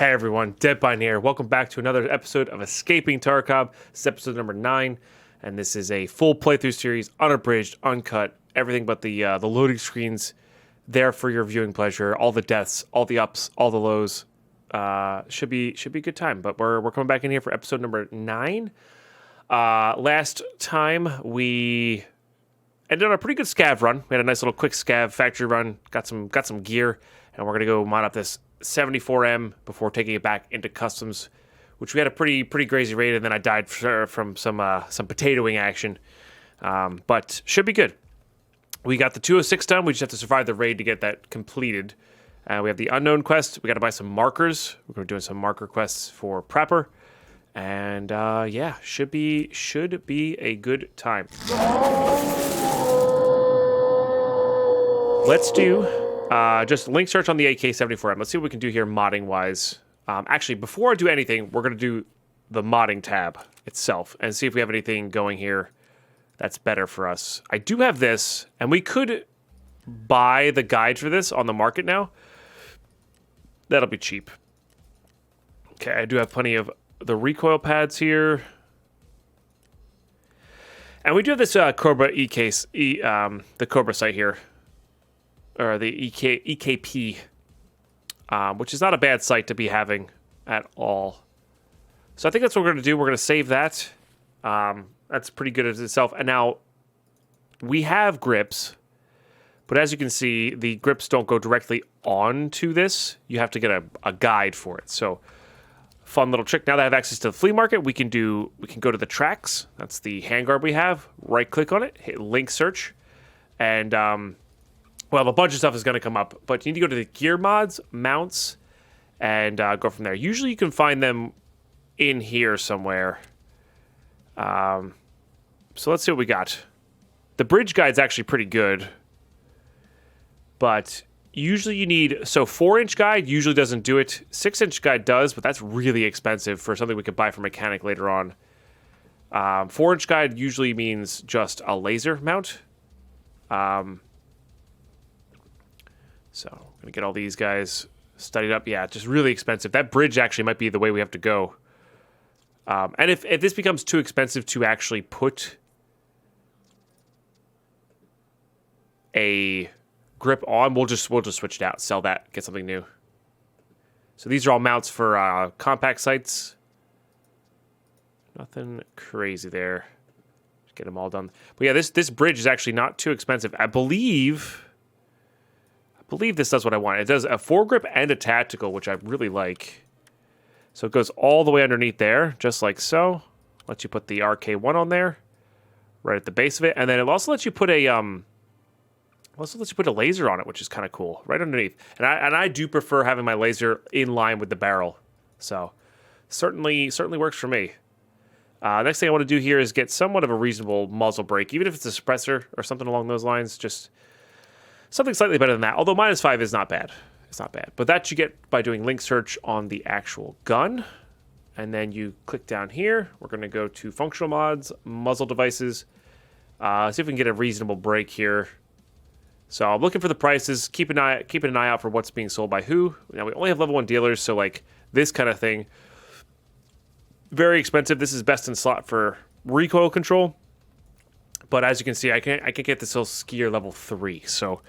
Hey everyone, Deadbine here. Welcome back to another episode of Escaping Tarkov. This is episode number 9, and this is a full playthrough series, unabridged, uncut, everything but the loading screens there for your viewing pleasure. All the deaths, all the ups, all the lows. Should be a good time. But we're coming back in here for episode number 9. Last time we ended on a pretty good scav run. We had a nice little quick scav factory run. Got some gear, and we're gonna go mod up this 74M before taking it back into customs, which we had a pretty crazy raid, and then I died from some potatoing action, but should be good. We got the 206 done. We just have to survive the raid to get that completed. We have the unknown quest. We got to buy some markers. We're going to be doing some marker quests for Prepper, and yeah, should be a good time. Let's do just link search on the AK-74M. Let's see what we can do here modding-wise. Actually, before I do anything, we're going to do the modding tab itself and see if we have anything going here that's better for us. I do have this, and we could buy the guide for this on the market now. That'll be cheap. Okay, I do have plenty of the recoil pads here. And we do have this Cobra the Cobra site here. Or the EKP, which is not a bad site to be having at all. So I think that's what we're going to do. We're going to save that. That's pretty good as itself. And now we have grips, but as you can see, the grips don't go directly onto this. You have to get a guide for it. So fun little trick. Now that I have access to the flea market, we can go to the tracks. That's the handguard we have. Right click on it, hit link search, and well, a bunch of stuff is going to come up, but you need to go to the gear mods, mounts, and go from there. Usually you can find them in here somewhere. So let's see what we got. The bridge guide's actually pretty good, but usually you need, so 4-inch guide usually doesn't do it. 6-inch guide does, but that's really expensive for something we could buy for mechanic later on. 4-inch guide usually means just a laser mount. So I'm going to get all these guys studied up. Yeah, just really expensive. That bridge actually might be the way we have to go. And if this becomes too expensive to actually put a grip on, we'll just switch it out, sell that, get something new. So these are all mounts for compact sites. Nothing crazy there. Just get them all done. But yeah, this bridge is actually not too expensive. I believe this does what I want. It does a foregrip and a tactical, which I really like. So it goes all the way underneath there, just like so. Lets you put the RK1 on there, right at the base of it, and then it also lets you put a laser on it, which is kind of cool, right underneath. And I do prefer having my laser in line with the barrel, so certainly works for me. Next thing I want to do here is get somewhat of a reasonable muzzle brake, even if it's a suppressor or something along those lines. Just something slightly better than that, although -5 is not bad. It's not bad. But that you get by doing link search on the actual gun. And then you click down here. We're going to go to functional mods, muzzle devices. See if we can get a reasonable break here. So I'm looking for the prices. Keeping an eye out for what's being sold by who. Now we only have level 1 dealers, so like this kind of thing. Very expensive. This is best in slot for recoil control. But as you can see, I can get this whole skier level 3, so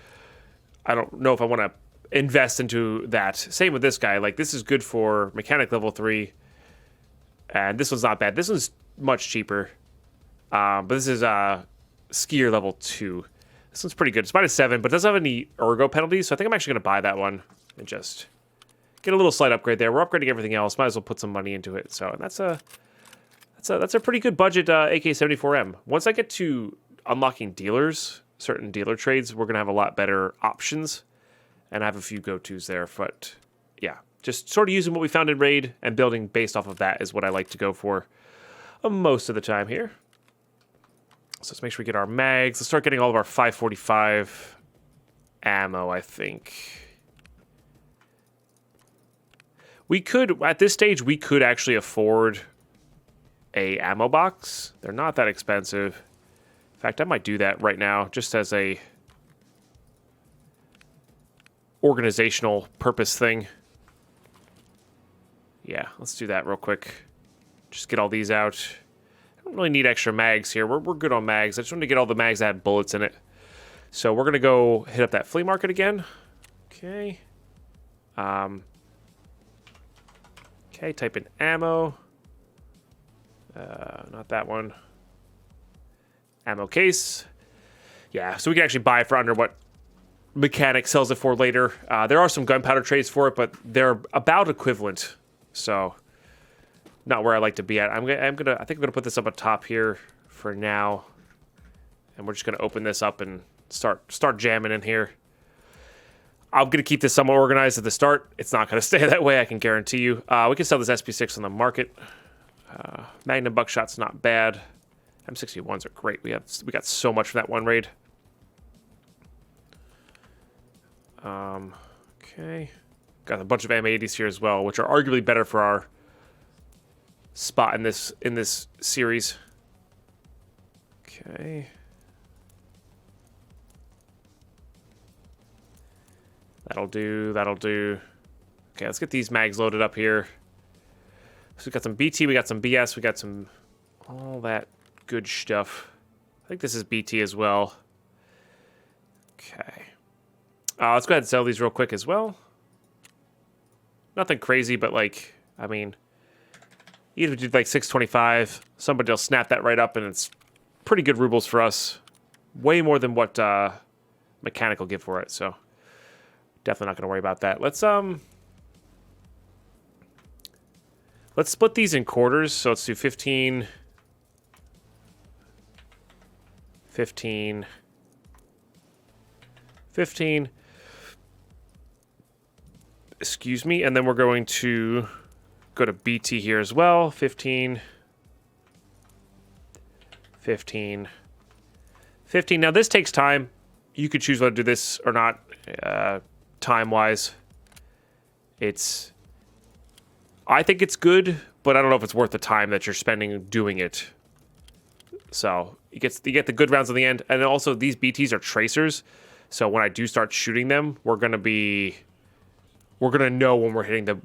I don't know if I want to invest into that. Same with this guy. Like, this is good for mechanic level 3, and this one's not bad. This one's much cheaper, but this is skier level 2. This one's pretty good. It's -7, but it doesn't have any ergo penalties, so I think I'm actually going to buy that one and just get a little slight upgrade there. We're upgrading everything else. Might as well put some money into it. So that's a pretty good budget AK-74M. Once I get to unlocking dealers, certain dealer trades, we're going to have a lot better options. And I have a few go-tos there. But yeah, just sort of using what we found in Raid and building based off of that is what I like to go for most of the time here. So let's make sure we get our mags. Let's start getting all of our 545 ammo, I think. We could, at this stage, we could actually afford a ammo box. They're not that expensive. In fact, I might do that right now just as a organizational purpose thing. Yeah, let's do that real quick. Just get all these out. I don't really need extra mags here. We're good on mags. I just want to get all the mags that have bullets in it. So we're going to go hit up that flea market again. Okay. Okay, type in ammo. Not that one. Ammo case. Yeah, so we can actually buy it for under what Mechanic sells it for later. There are some gunpowder trades for it, but they're about equivalent. So, not where I like to be at. I think I'm gonna put this up on top here for now, and we're just gonna open this up and start jamming in here. I'm gonna keep this somewhat organized at the start. It's not gonna stay that way, I can guarantee you. We can sell this SP6 on the market. Magnum buckshot's not bad. M61s are great. We got so much from that one raid. Okay. Got a bunch of M80s here as well, which are arguably better for our spot in this series. Okay. That'll do. Okay, let's get these mags loaded up here. So we got some BT, we got some BS, we got some all that good stuff. I think this is BT as well. Okay. Let's go ahead and sell these real quick as well. Nothing crazy, but like, I mean, even if you do like 625, somebody will snap that right up, and it's pretty good rubles for us. Way more than what Mechanic will give for it, so definitely not going to worry about that. Let's split these in quarters. So let's do 15, 15, 15. Excuse me. And then we're going to go to BT here as well. 15, 15, 15. Now this takes time. You could choose whether to do this or not, time-wise. I think it's good, but I don't know if it's worth the time that you're spending doing it. So you get the good rounds on the end, and also these BTs are tracers. So when I do start shooting them, we're gonna know when we're hitting the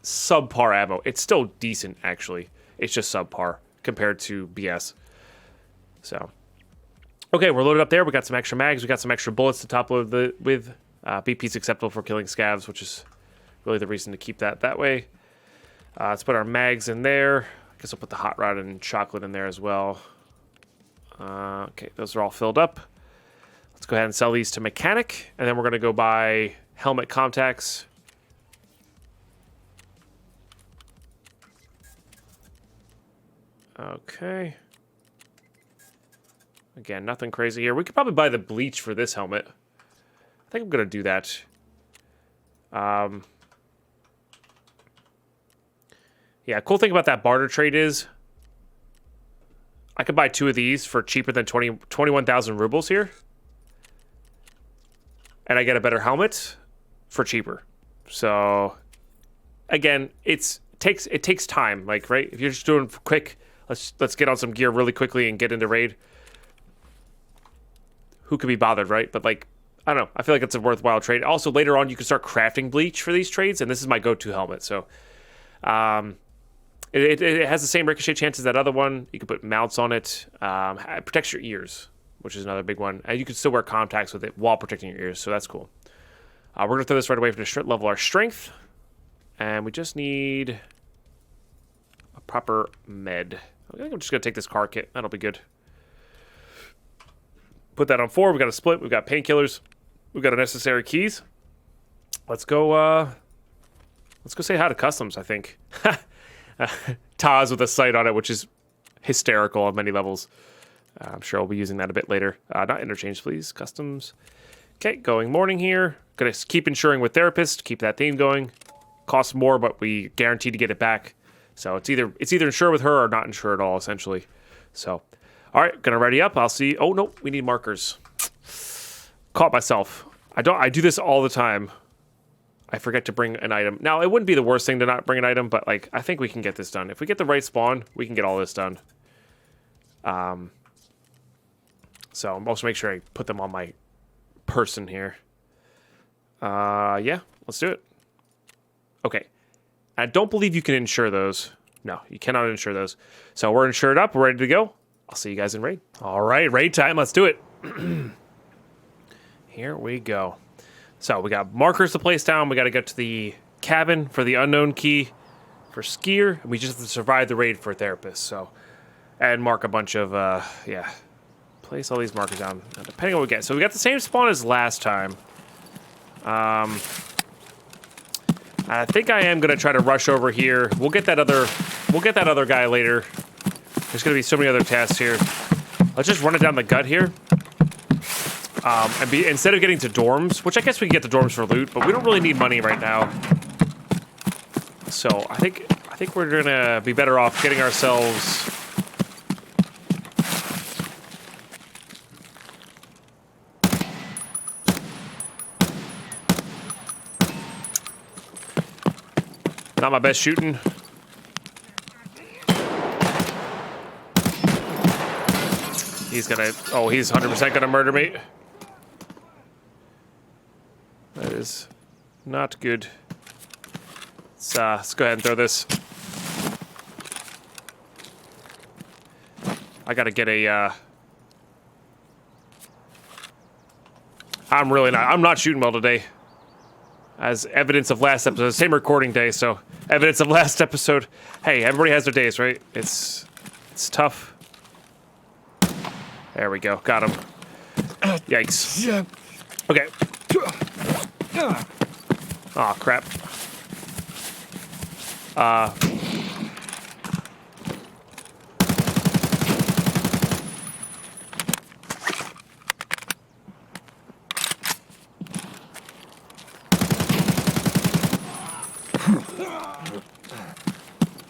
subpar ammo. It's still decent, actually. It's just subpar compared to BS. So, okay, we're loaded up there. We got some extra mags. We got some extra bullets to top load with. BP's acceptable for killing scavs, which is really the reason to keep that way. Let's put our mags in there. I guess I'll put the hot rod and chocolate in there as well. Okay, those are all filled up. Let's go ahead and sell these to Mechanic, and then we're going to go buy helmet contacts. Okay. Again, nothing crazy here. We could probably buy the bleach for this helmet. I think I'm going to do that. Yeah, cool thing about that barter trade is I could buy 2 of these for cheaper than 21,000 rubles here. And I get a better helmet for cheaper. So, again, it takes time. Like, right? If you're just doing quick, let's get on some gear really quickly and get into raid. Who could be bothered, right? But, like, I don't know. I feel like it's a worthwhile trade. Also, later on, you can start crafting bleach for these trades, and this is my go-to helmet. So, it has the same ricochet chance as that other one. You can put mounts on it. It protects your ears, which is another big one. And you can still wear contacts with it while protecting your ears, so that's cool. We're going to throw this right away to level our strength. And we just need a proper med. I think I'm just going to take this car kit. That'll be good. Put that on 4. We got a split. We've got painkillers. We've got unnecessary keys. Let's go say hi to Customs, I think. Taz with a sight on it, which is hysterical on many levels. I'm sure I'll be using that a bit later. Not interchange, please. Customs. Okay, going morning here. Gonna keep insuring with therapist. Keep that theme going. Costs more, but we guarantee to get it back. So it's either insure with her or not insure at all, essentially. So, all right, gonna ready up. I'll see. Oh no, we need markers. Caught myself. I do this all the time. I forget to bring an item. Now, it wouldn't be the worst thing to not bring an item, but like I think we can get this done. If we get the right spawn, we can get all this done. So I'll also make sure I put them on my person here. Yeah, let's do it. Okay. I don't believe you can insure those. No, you cannot insure those. So we're insured up. We're ready to go. I'll see you guys in raid. All right, raid time. Let's do it. Here we go. So we got markers to place down. We got to get to the cabin for the unknown key for skier. And we just have to survive the raid for therapist. So, and mark a bunch of, yeah. Place all these markers down, depending on what we get. So we got the same spawn as last time. I think I am gonna try to rush over here. We'll get that other guy later. There's gonna be so many other tasks here. Let's just run it down the gut here. And instead of getting to dorms, which I guess we can get to dorms for loot, but we don't really need money right now. So I think we're gonna be better off getting ourselves. Not my best shooting. He's gonna, oh, he's 100% gonna murder me. That is not good. Let's go ahead and throw this. I gotta get a, I'm not shooting well today. As evidence of last episode, same recording day, so evidence of last episode. Hey, everybody has their days, right? It's tough. There we go, got him. Yikes. Okay. Aw, crap.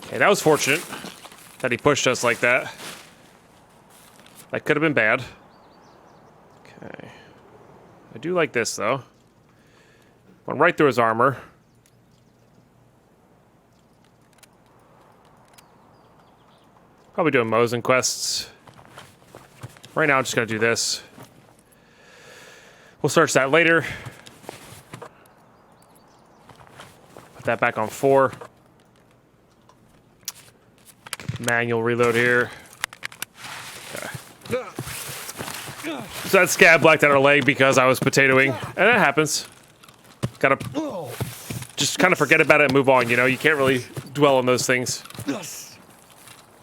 Okay, that was fortunate that he pushed us like that. That could have been bad. Okay. I do like this, though. Went right through his armor. Probably doing Mosin quests. Right now, I'm just going to do this. We'll search that later. Put that back on 4. Manual reload here. Okay. So that Scav blacked out our leg because I was potatoing. And that happens. Gotta just kind of forget about it and move on, you know? You can't really dwell on those things.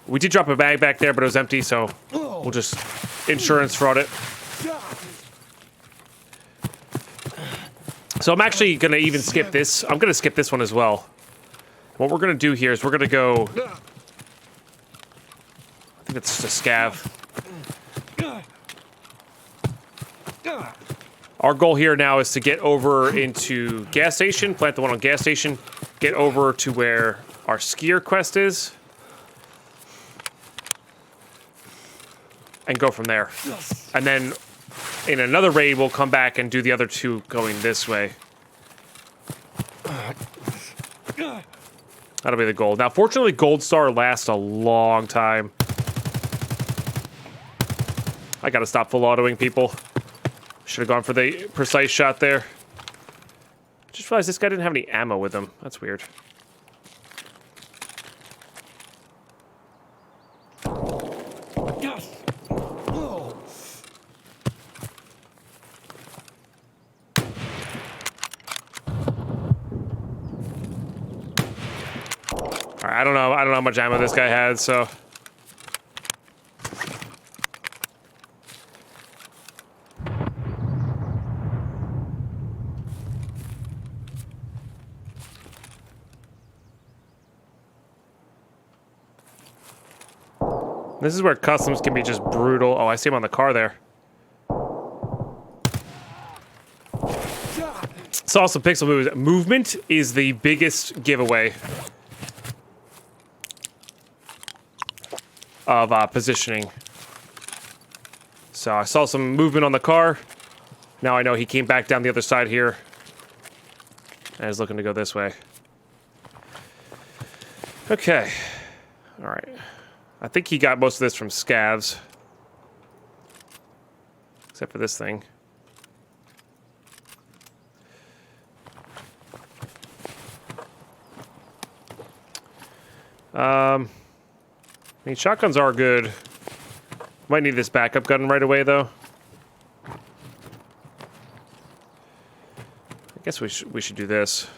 We did drop a bag back there, but it was empty, so we'll just insurance fraud it. So I'm actually gonna even skip this. I'm gonna skip this one as well. What we're gonna do here is we're gonna go... I think it's just a Scav. Our goal here now is to get over into gas station, plant the one on gas station, get over to where our skier quest is, and go from there. And then in another raid, we'll come back and do the other two going this way. That'll be the goal. Now, fortunately, Gold Star lasts a long time. I gotta stop full autoing people. Should have gone for the precise shot there. Just realized this guy didn't have any ammo with him. That's weird. Alright, I don't know how much ammo this guy had, so... This is where customs can be just brutal. Oh, I see him on the car there. Saw some pixel moves. Movement is the biggest giveaway of positioning. So I saw some movement on the car. Now I know he came back down the other side here and is looking to go this way. Okay. All right. I think he got most of this from Scavs. Except for this thing. I mean, shotguns are good. Might need this backup gun right away, though. I guess we should do this.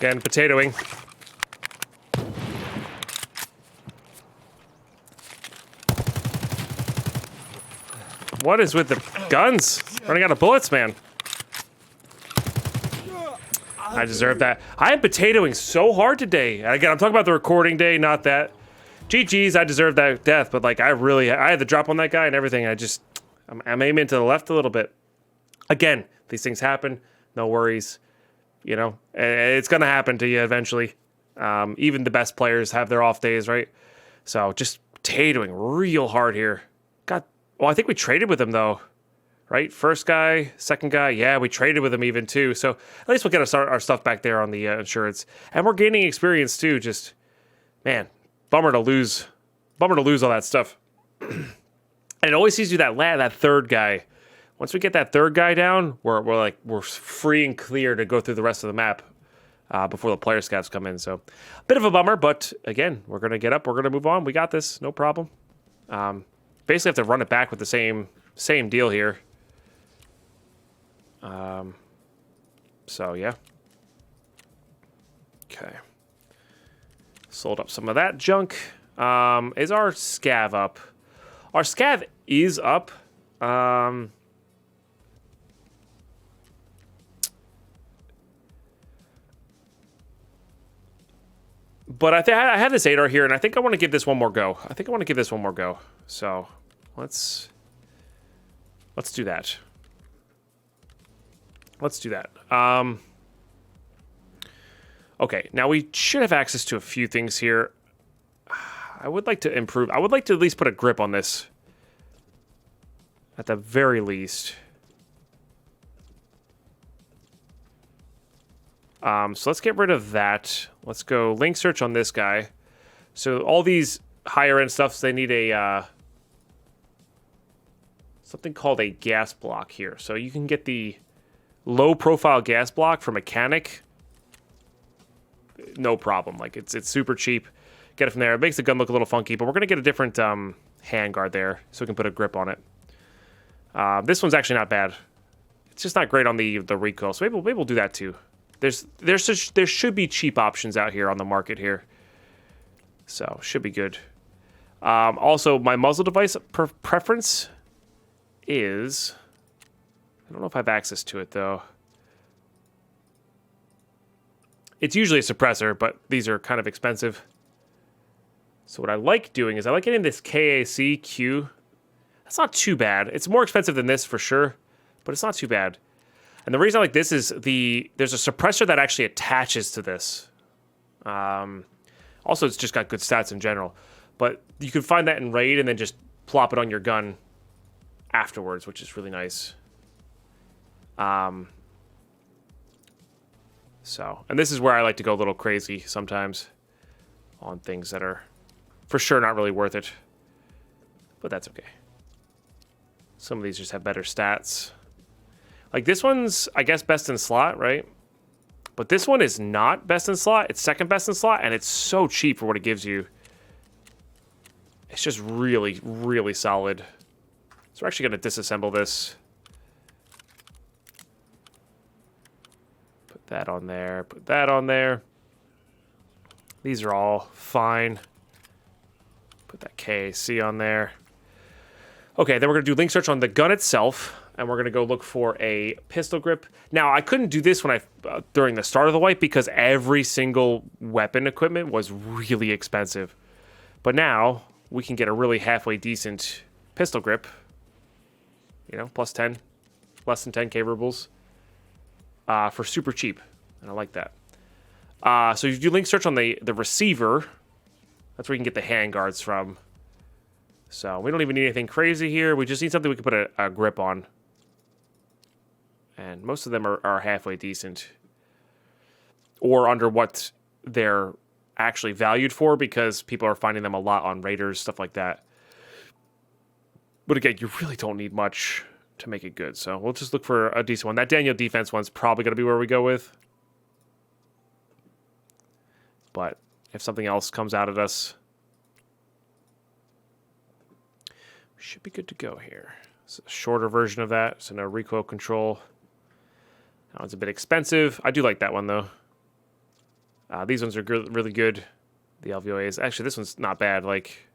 Again, potatoing. What is with the guns? Running out of bullets, man. I deserve that. I am potatoing so hard today. Again, I'm talking about the recording day, not that. GG's, I deserve that death, but like I had the drop on that guy and everything. I'm aiming to the left a little bit. Again, these things happen. No worries. You know, it's going to happen to you eventually. Even the best players have their off days, right? So just potatoing real hard here. Well, I think we traded with him, though, right? First guy, second guy. Yeah, we traded with him even, too. So at least we'll get our stuff back there on the insurance. And we're gaining experience, too. Just, man, bummer to lose all that stuff. And it always sees you that third guy. Once we get that third guy down, we're free and clear to go through the rest of the map before the player scouts come in. So, bit of a bummer, but again, we're gonna get up, we're gonna move on. We got this, no problem. Basically, have to run it back with the same deal here. So yeah. Okay. Sold up some of that junk. Is our scav up? Our scav is up. But I have this 8R here, and I think I want to give this one more go. So let's do that. Okay, now we should have access to a few things here. I would like to improve. I would like to at least put a grip on this. At the very least. So let's get rid of that. Let's go link search on this guy. So all these higher end stuffs, they need a something called a gas block here. So you can get the low profile gas block for mechanic. No problem. Like it's super cheap. Get it from there. It makes the gun look a little funky, but we're gonna get a different handguard there so we can put a grip on it. This one's actually not bad. It's just not great on the recoil. So maybe we'll do that too. There should be cheap options out here on the market here. So, should be good. Also, my muzzle device preference is... I don't know if I have access to it, though. It's usually a suppressor, but these are kind of expensive. So what I like doing is I like getting this KAC Q. That's not too bad. It's more expensive than this for sure, but it's not too bad. And the reason I like this is there's a suppressor that actually attaches to this. Also, it's just got good stats in general. But you can find that in Raid and then just plop it on your gun afterwards, which is really nice. And this is where I like to go a little crazy sometimes on things that are for sure not really worth it. But that's okay. Some of these just have better stats. Like this one's, I guess, best in slot, right? But this one is not best in slot. It's second best in slot, and it's so cheap for what it gives you. It's just really, really solid. So we're actually going to disassemble this. Put that on there. Put that on there. These are all fine. Put that KC on there. Okay, then we're going to do link search on the gun itself. And we're going to go look for a pistol grip. Now, I couldn't do this when during the start of the wipe because every single weapon equipment was really expensive. But now, we can get a really halfway decent pistol grip. You know, plus 10, less than 10k rubles. For super cheap. And I like that. So you do link search on the receiver. That's where you can get the hand guards from. So we don't even need anything crazy here. We just need something we can put a grip on. And most of them are halfway decent. Or under what they're actually valued for, because people are finding them a lot on raiders, stuff like that. But again, you really don't need much to make it good. So we'll just look for a decent one. That Daniel defense one's probably going to be where we go with. But if something else comes out at us, we should be good to go here. It's a shorter version of that, so no recoil control. That one's a bit expensive. I do like that one, though. These ones are really good. The LVOAs. Actually, this one's not bad. Like,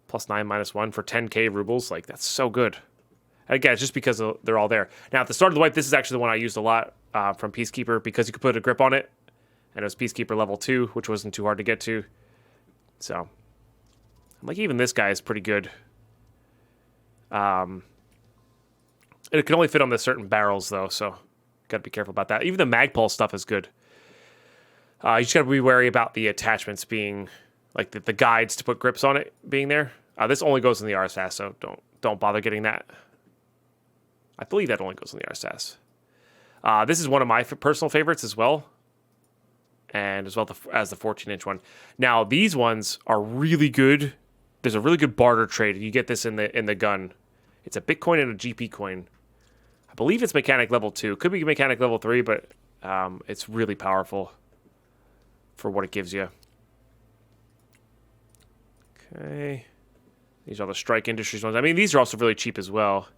+9, -1 for 10k rubles. Like, that's so good. And again, it's just because they're all there. Now, at the start of the wipe, this is actually the one I used a lot from Peacekeeper, because you could put a grip on it. And it was Peacekeeper level 2, which wasn't too hard to get to. So, like, even this guy is pretty good. It can only fit on the certain barrels, though, so got to be careful about that. Even the Magpul stuff is good. You just got to be wary about the attachments being, like, the guides to put grips on it being there. This only goes in the RSAS, so don't bother getting that. I believe that only goes in the RSAS. This is one of my personal favorites as well. And as well as the 14-inch one. Now, these ones are really good. There's a really good barter trade. You get this in the gun. It's a Bitcoin and a GP coin. I believe it's mechanic level 2. Could be mechanic level 3, but it's really powerful for what it gives you. Okay. These are the Strike Industries ones. I mean, these are also really cheap as well.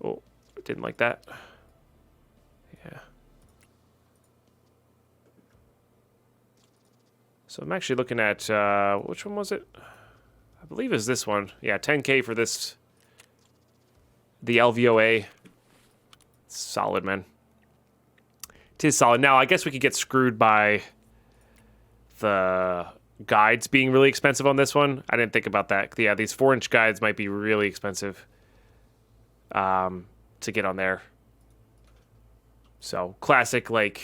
Oh, didn't like that. Yeah. So I'm actually looking at, which one was it? I believe it's this one. Yeah, 10k for this. The LVOA. It's solid, man. It is solid. Now, I guess we could get screwed by the guides being really expensive on this one. I didn't think about that. Yeah, these 4-inch guides might be really expensive to get on there. So, classic, like,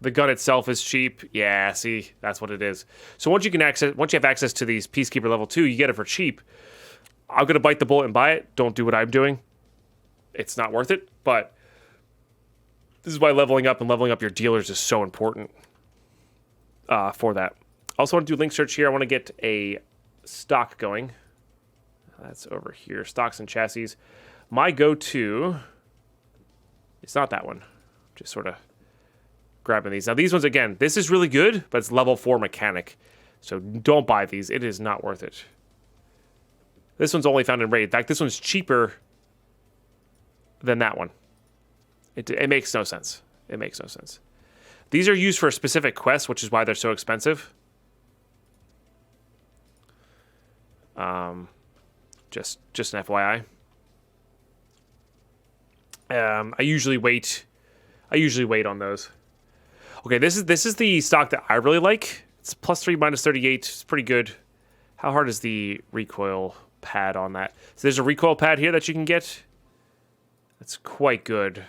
the gun itself is cheap. Yeah, see, that's what it is. So once you have access to these Peacekeeper level 2, you get it for cheap. I'm gonna bite the bullet and buy it. Don't do what I'm doing. It's not worth it. But this is why leveling up your dealers is so important for that. I also want to do link search here. I want to get a stock going. That's over here. Stocks and chassis. My go-to, it's not that one. Just sort of grabbing these. Now, these ones, again, this is really good, but it's level 4 mechanic. So don't buy these. It is not worth it. This one's only found in raid. In fact, this one's cheaper than that one. It makes no sense. It makes no sense. These are used for a specific quest, which is why they're so expensive. Just an FYI. I usually wait on those. Okay, this is the stock that I really like. It's +3, -38. It's pretty good. How hard is the recoil pad on that? So there's a recoil pad here that you can get. That's quite good.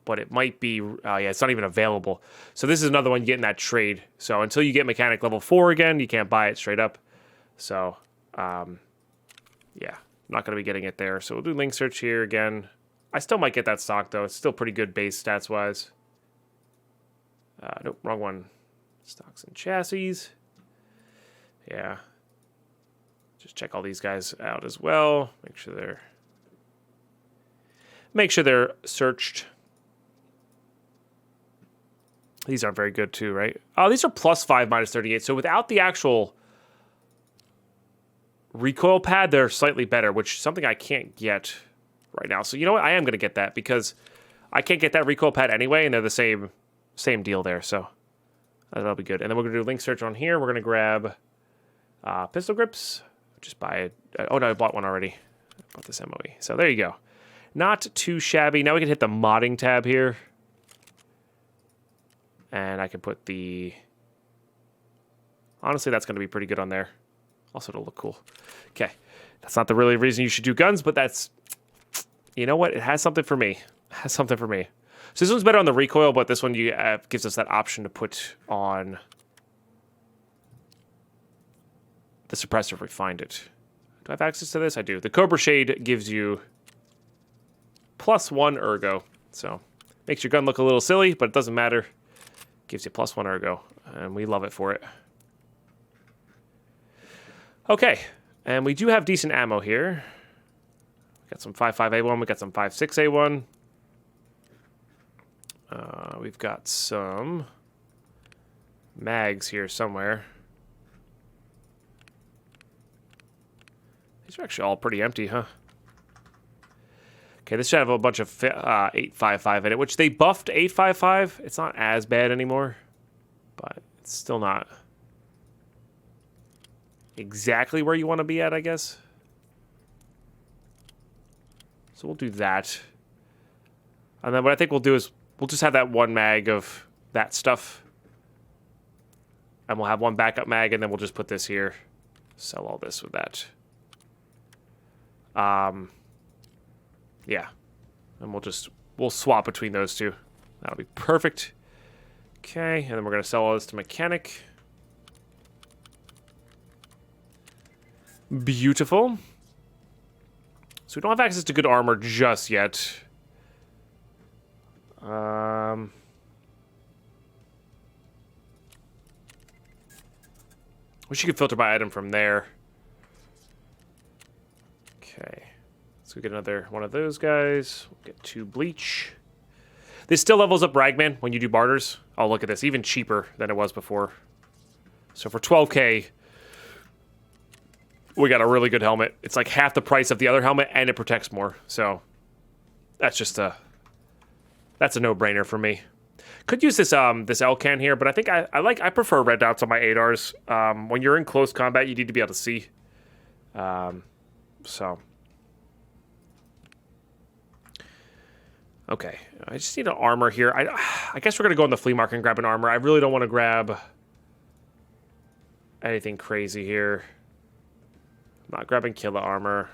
But it might be, yeah, it's not even available. So this is another one you get in that trade. So until you get mechanic level 4 again, you can't buy it straight up. So, yeah, not going to be getting it there. So we'll do link search here again. I still might get that stock, though. It's still pretty good base stats-wise. Nope, wrong one. Stocks and chassis. Yeah. Just check all these guys out as well. Make sure they're searched. These aren't very good too, right? Oh, these are +5, -38. So without the actual recoil pad, they're slightly better, which is something I can't get right now. So you know what? I am going to get that because I can't get that recoil pad anyway, and they're the same deal there. So that'll be good. And then we're going to do link search on here. We're going to grab pistol grips. Just buy it. Oh, no, I bought one already. I bought this MOE. So there you go. Not too shabby. Now we can hit the modding tab here. And I can put the... Honestly, that's going to be pretty good on there. Also, it'll look cool. Okay. That's not the really reason you should do guns, but that's... You know what? It has something for me. It has something for me. So this one's better on the recoil, but this one gives us that option to put on the suppressor if we find it. Do I have access to this? I do. The Cobra Shade gives you +1 ergo. So makes your gun look a little silly, but it doesn't matter. Gives you +1 ergo, and we love it for it. Okay, and we do have decent ammo here. We got some 5.5A1, we got some 5.6A1. We've got some mags here somewhere. These are actually all pretty empty, huh? Okay, this should have a bunch of 8.55 in it, which they buffed 8.55. It's not as bad anymore, but it's still not exactly where you want to be at, I guess. So we'll do that. And then what I think we'll do is we'll just have that one mag of that stuff. And we'll have one backup mag, and then we'll just put this here. Sell all this with that. Yeah. And we'll swap between those two. That'll be perfect. Okay, and then we're going to sell all this to mechanic. Beautiful. So we don't have access to good armor just yet. Wish you could filter by item from there. Okay. Let's go get another one of those guys. We'll get 2 bleach. This still levels up Ragman when you do barters. Oh, look at this. Even cheaper than it was before. So for 12K, we got a really good helmet. It's like half the price of the other helmet, and it protects more. So that's just that's a no-brainer for me. Could use this this L-can here, but I think I prefer red dots on my ADARs. When you're in close combat, you need to be able to see. So okay, I just need an armor here. I guess we're gonna go on the flea market and grab an armor. I really don't want to grab anything crazy here. I'm not grabbing killer armor.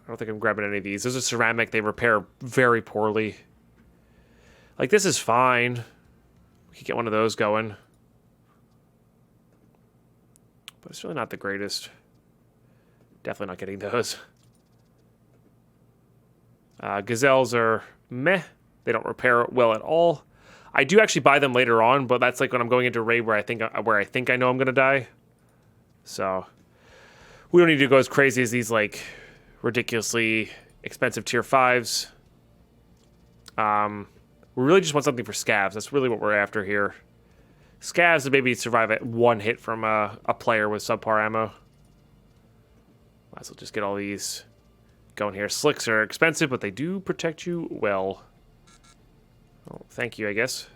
I don't think I'm grabbing any of these. Those are ceramic. They repair very poorly. Like, this is fine. We could get one of those going. But it's really not the greatest. Definitely not getting those. Gazelles are meh. They don't repair well at all. I do actually buy them later on, but that's like when I'm going into a raid where I think I know I'm going to die. So we don't need to go as crazy as these, like, ridiculously expensive tier 5s. We really just want something for scavs. That's really what we're after here. Scavs to maybe survive at one hit from a player with subpar ammo. Might as well just get all these going here. Slicks are expensive, but they do protect you well. Oh, thank you, I guess.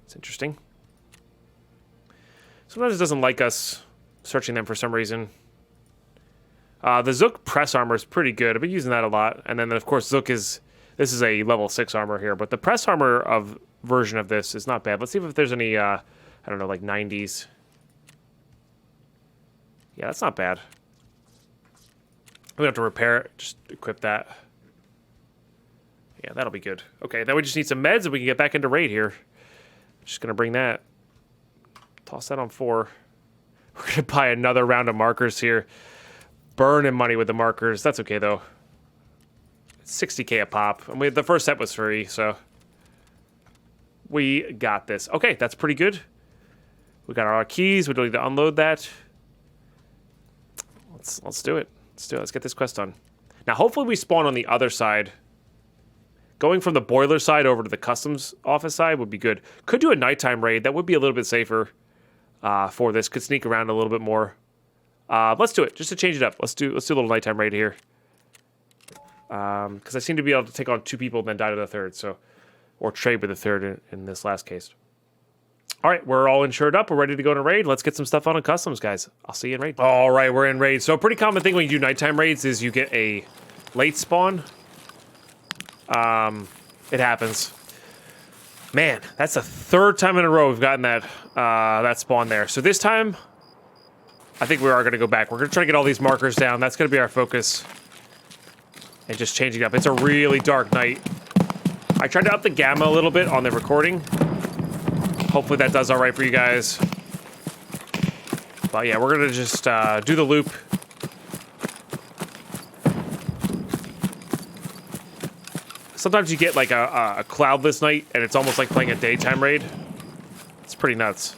It's interesting. Sometimes it doesn't like us searching them for some reason. The Zook press armor is pretty good. I've been using that a lot. And then, of course, Zook is... This is a level 6 armor here, but the press armor version of this is not bad. Let's see if there's any, I don't know, like 90s. Yeah, that's not bad. We don't have to repair it. Just equip that. Yeah, that'll be good. Okay, then we just need some meds and we can get back into raid here. Just going to bring that. Toss that on 4. We're going to buy another round of markers here. Burning money with the markers. That's okay, though. 60K a pop. And the first set was free, so we got this. Okay, that's pretty good. We got our keys. We don't need to unload that. Let's do it. Let's get this quest done. Now, hopefully we spawn on the other side. Going from the boiler side over to the customs office side would be good. Could do a nighttime raid. That would be a little bit safer for this. Could sneak around a little bit more. Let's do it, just to change it up. Let's do a little nighttime raid here. Because I seem to be able to take on 2 people and then die to the third, so, or trade with the third in this last case. All right, we're all insured up. We're ready to go to raid. Let's get some stuff on customs, guys. I'll see you in raid. All right, we're in raid. So a pretty common thing when you do nighttime raids is you get a late spawn. It happens. Man, that's the 3rd time in a row we've gotten that spawn there. So this time, I think we are going to go back. We're going to try to get all these markers down. That's going to be our focus. and just changing it up. It's a really dark night. I tried to up the gamma a little bit on the recording. Hopefully that does all right for you guys. But yeah, we're gonna just do the loop. Sometimes you get like a cloudless night, and it's almost like playing a daytime raid. It's pretty nuts.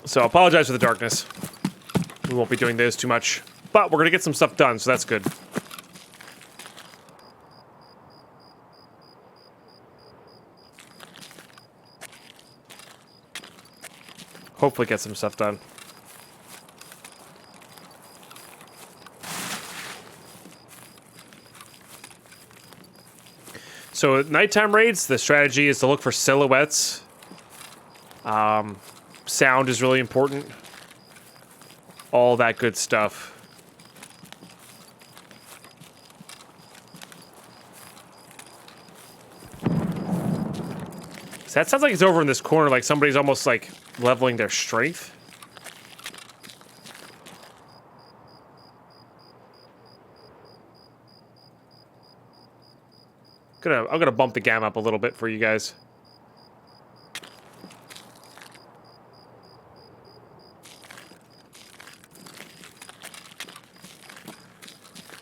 So I apologize for the darkness. We won't be doing those too much, but we're gonna get some stuff done, so that's good. Hopefully get some stuff done. So at nighttime raids, the strategy is to look for silhouettes. Sound is really important. All that good stuff. So that sounds like it's over in this corner, like somebody's almost like leveling their strength. I'm gonna bump the gamma up a little bit for you guys.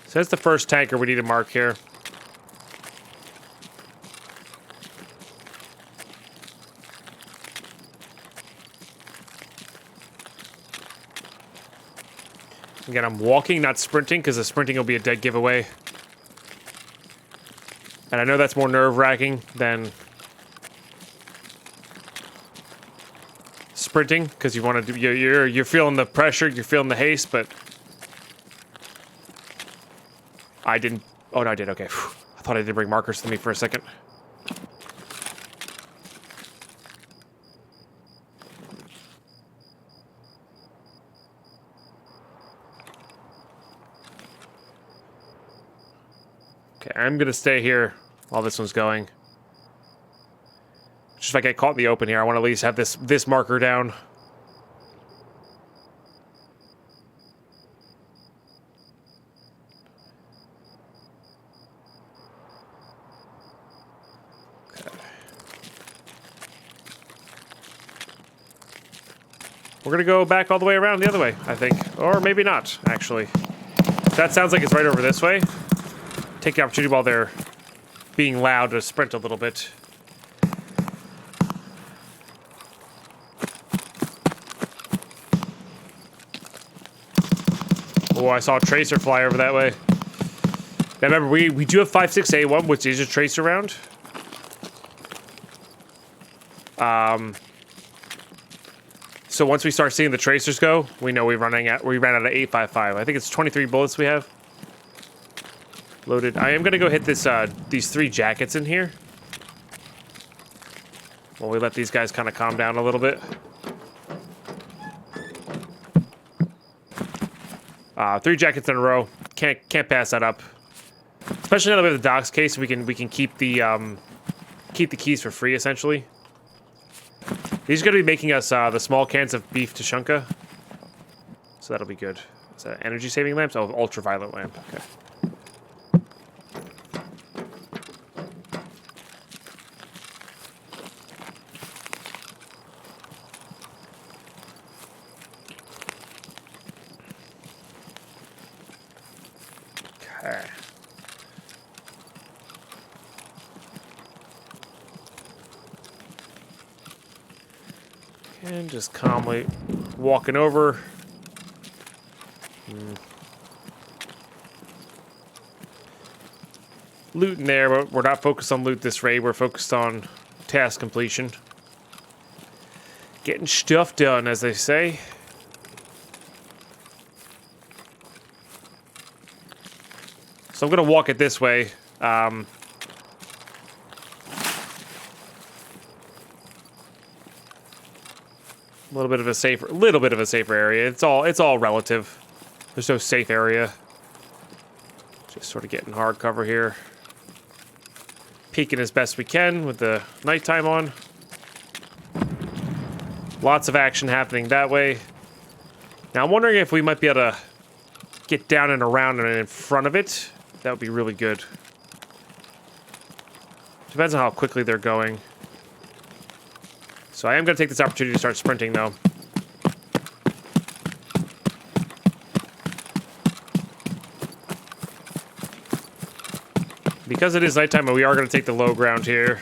So that's the first tanker we need to mark here. Again, I'm walking, not sprinting, because the sprinting will be a dead giveaway. And I know that's more nerve-wracking than sprinting, because you want to do, you're feeling the pressure, you're feeling the haste, but I didn't. Oh no, I did. Okay, whew. I thought I did bring markers to me for a second. Okay, I'm gonna stay here while this one's going. Just if I get caught in the open here, I want to at least have this marker down. Okay. We're gonna go back all the way around the other way, I think, or maybe not. Actually, that sounds like it's right over this way. Take the opportunity while they're being loud to sprint a little bit. Oh, I saw a tracer fly over that way. Now remember, we do have 5.6A1, which is a tracer round. So once we start seeing the tracers go, we know we ran out of 8.55. I think it's 23 bullets we have. Loaded. I am gonna go hit this these 3 jackets in here. While we let these guys kind of calm down a little bit. 3 jackets in a row. Can't pass that up. Especially now that we have the docs case, we can keep the keys for free essentially. These are gonna be making us the small cans of beef Tushunka. So that'll be good. Is that energy saving lamps? Oh, ultraviolet lamp. Okay. And just calmly walking over. Loot in there, but we're not focused on loot this raid. We're focused on task completion. Getting stuff done, as they say. So I'm going to walk it this way. A little bit of a safer area. It's all relative. There's no safe area. Just sort of getting hard cover here. Peeking as best we can with the nighttime on. Lots of action happening that way. Now I'm wondering if we might be able to get down and around and in front of it, that would be really good. Depends on how quickly they're going. So I am going to take this opportunity to start sprinting, though. Because it is nighttime, we are going to take the low ground here.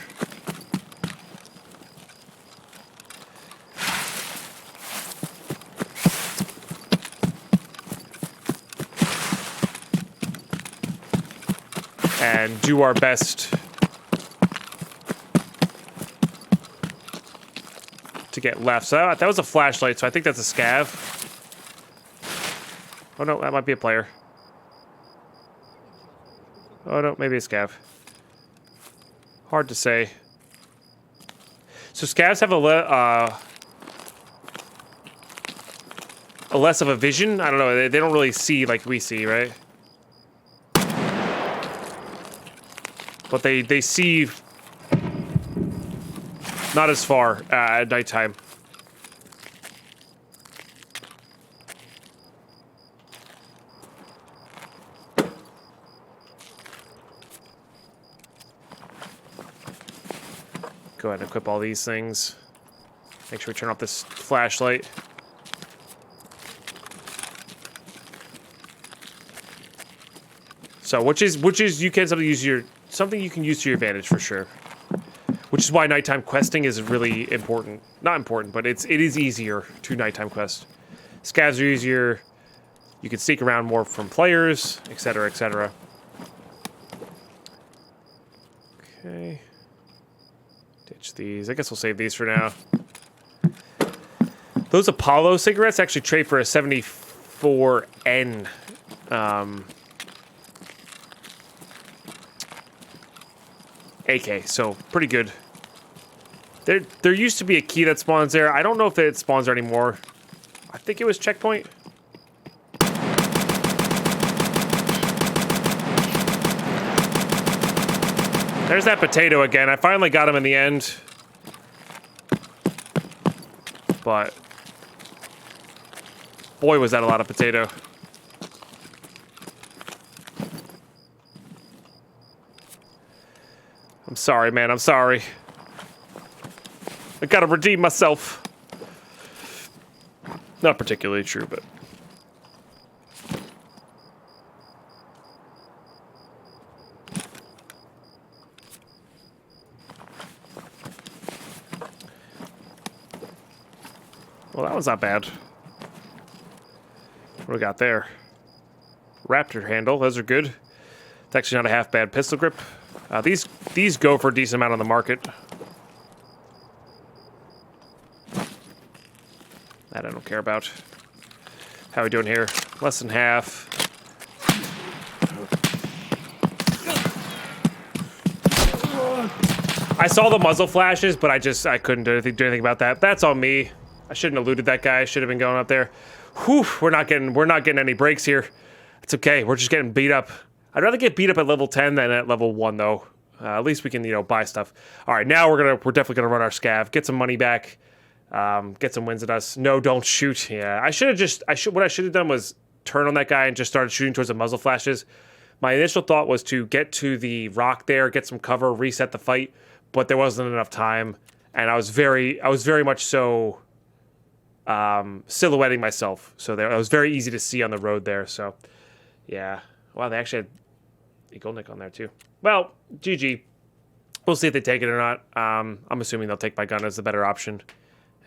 And do our best to get left. So that was a flashlight, so I think that's a scav. Oh no, that might be a player. Oh no, maybe a scav. Hard to say. So scavs have a less of a vision. I don't know. They don't really see like we see, right? But they see not as far at nighttime. Go ahead and equip all these things. Make sure we turn off this flashlight. So which is you can something you can use to your advantage for sure. Which is why nighttime questing is really important. Not important, but it is easier to nighttime quest. Scavs are easier. You can sneak around more from players, etc., etc. Okay. Ditch these. I guess we'll save these for now. Those Apollo cigarettes actually trade for a 74N. AK, so pretty good. There used to be a key that spawns there. I don't know if it spawns there anymore. I think it was checkpoint. There's that potato again. I finally got him in the end. But boy, was that a lot of potato. I'm sorry, man. I'm sorry. I gotta redeem myself. Not particularly true, but... Well, that was not bad. What do we got there? Raptor handle. Those are good. It's actually not a half bad pistol grip. These go for a decent amount on the market. That I don't care about. How are we doing here? Less than half. I saw the muzzle flashes, but I couldn't do anything about that. That's on me. I shouldn't have looted that guy. I should have been going up there. Whew, we're not getting any breaks here. It's okay. We're just getting beat up. I'd rather get beat up at level 10 than at level 1 though. At least we can, buy stuff. All right, now we're definitely gonna run our scav, get some money back, get some wins at us. No, don't shoot. Yeah, what I should have done was turn on that guy and just started shooting towards the muzzle flashes. My initial thought was to get to the rock there, get some cover, reset the fight, but there wasn't enough time, and I was very much so silhouetting myself, so it was very easy to see on the road there. So, yeah. Wow, they actually had Eagle Nick on there too. Well, GG. We'll see if they take it or not. I'm assuming they'll take my gun as the better option,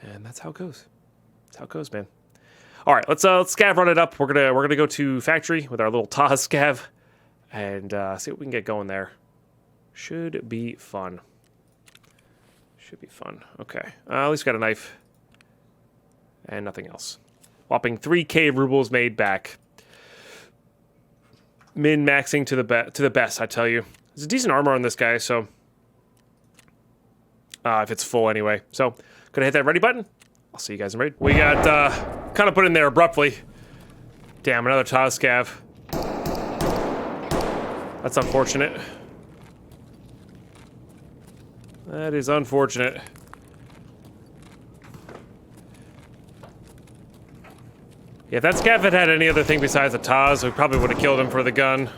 and that's how it goes. That's how it goes, man. All right, let's scav run it up. We're gonna go to factory with our little Taz scav, and see what we can get going there. Should be fun. Should be fun. Okay, at least got a knife. And nothing else. Whopping 3K rubles made back. Min-maxing to the best, I tell you. There's a decent armor on this guy, so... if it's full anyway. So, gonna hit that ready button. I'll see you guys in raid. We got, kind of put in there abruptly. Damn, another Taz scav. That's unfortunate. That is Yeah, if that Scav had had any other thing besides a Taz, we probably would have killed him for the gun.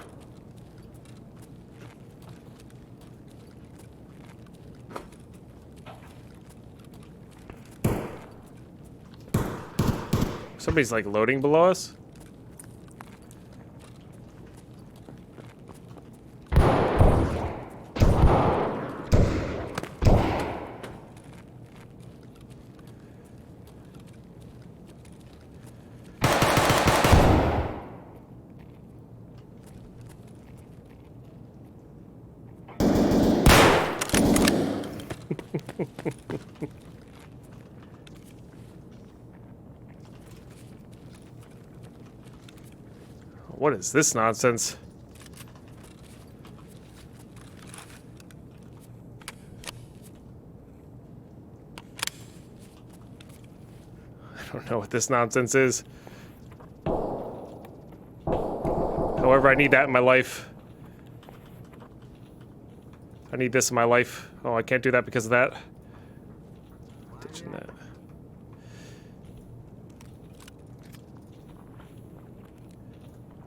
Somebody's like loading below us. What is this nonsense? I don't know what this nonsense is. However, I need that in my life. I need this in my life. Oh, I can't do that because of that. Ditching that.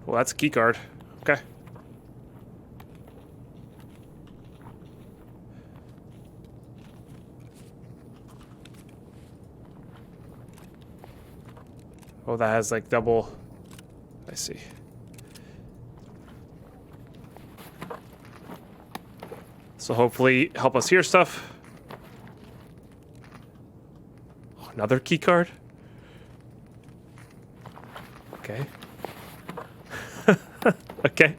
Well, that's a key card. Okay. Oh, that has like double. I see. So hopefully help us hear stuff. Oh, another key card. Okay. Okay.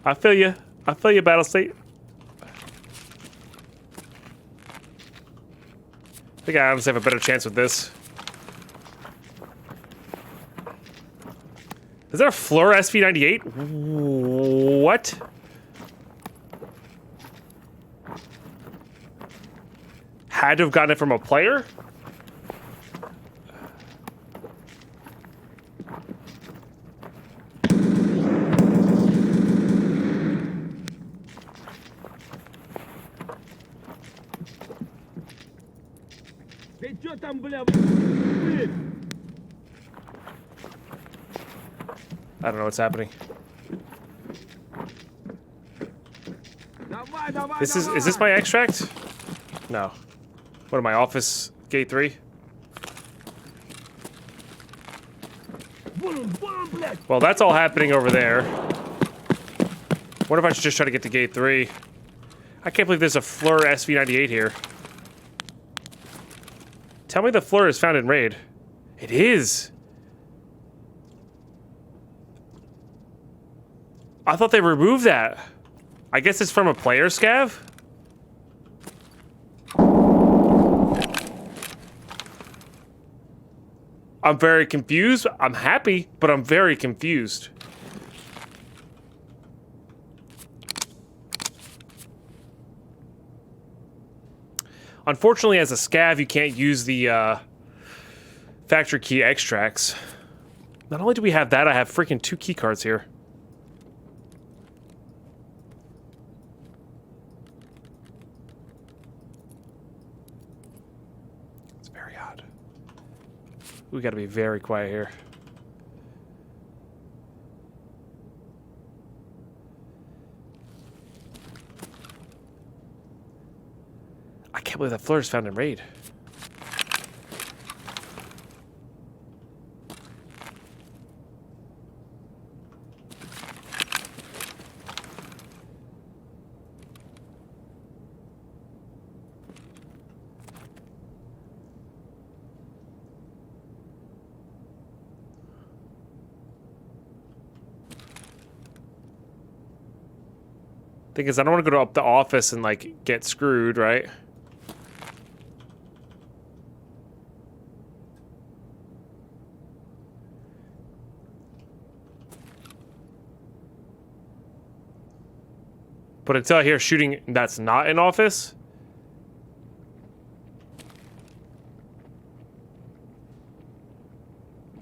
I feel you. I feel you, Battle State. I think I honestly have a better chance with this. Is that a FLIR SV98? What? Had to have gotten it from a player? I don't know what's happening. Is this my extract? No. What am I, office gate 3? Well, that's all happening over there. What if I should just try to get to gate 3? I can't believe there's a FLIR SV98 here. Tell me the FLIR is found in raid. It is. I thought they removed that. I guess it's from a player, Scav? I'm very confused. I'm happy, but I'm very confused. Unfortunately, as a Scav, you can't use the factory key extracts. Not only do we have that, I have freaking 2 key cards here. It's very odd. We gotta be very quiet here. I can't believe that FLIR is found in raid. Thing is, I don't want to go up the office and like get screwed, right? But until I hear shooting that's not in office.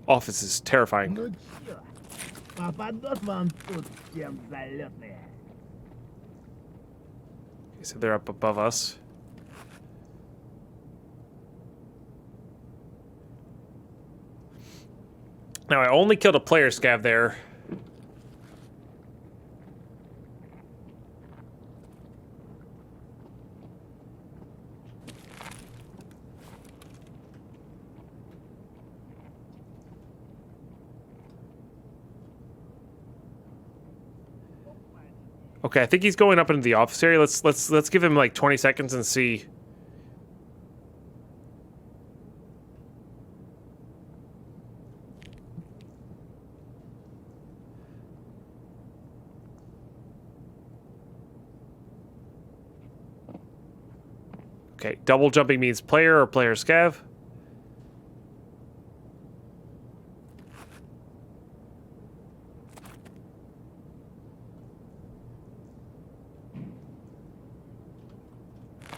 Office is terrifying. Okay, so they're up above us. Now, I only killed a player scav there. Okay, I think he's going up into the office area. Let's give him like 20 seconds and see. Okay, double jumping means player or player scav.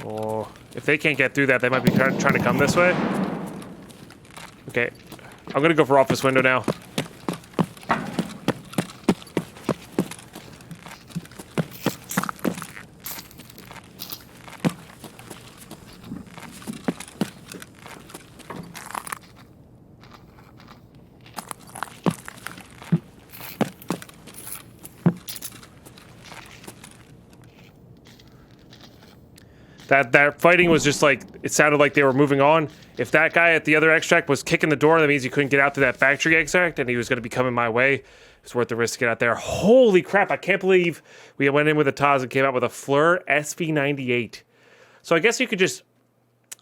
Oh, if they can't get through that, they might be trying to come this way. Okay, I'm gonna go for office window now. That fighting was just like, it sounded like they were moving on. If that guy at the other extract was kicking the door, that means he couldn't get out to that factory extract, and he was going to be coming my way. It's worth the risk to get out there. Holy crap, I can't believe we went in with a Taz and came out with a FLIR SV98. So I guess you could just...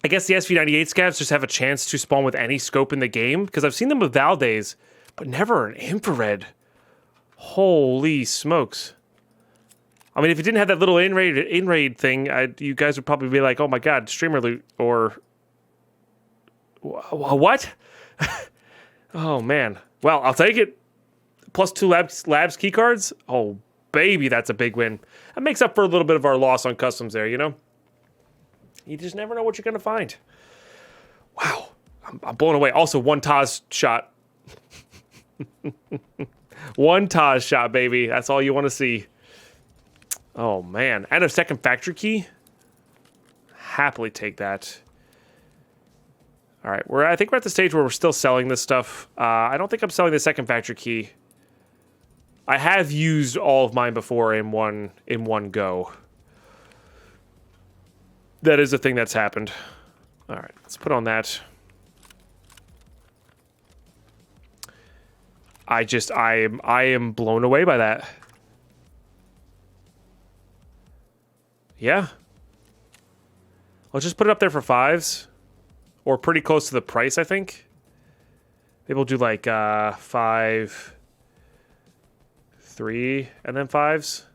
I guess the SV98 scavs just have a chance to spawn with any scope in the game, because I've seen them with Valdez, but never an infrared. Holy smokes. I mean, if it didn't have that little in-raid thing, you guys would probably be like, oh my god, streamer loot, or... What? Oh, man. Well, I'll take it. Plus 2 labs keycards? Oh, baby, that's a big win. That makes up for a little bit of our loss on customs there, you know? You just never know what you're going to find. Wow. I'm blown away. Also, 1 Taz shot. 1 Taz shot, baby. That's all you want to see. Oh, man. And a second factory key? Happily take that. All right. I think we're at the stage where we're still selling this stuff. I don't think I'm selling the second factory key. I have used all of mine before in one go. That is a thing that's happened. All right. Let's put on that. I am blown away by that. Yeah. Let's just put it up there for 5s. Or pretty close to the price, I think. Maybe we'll do like 5, 3, and then 5s.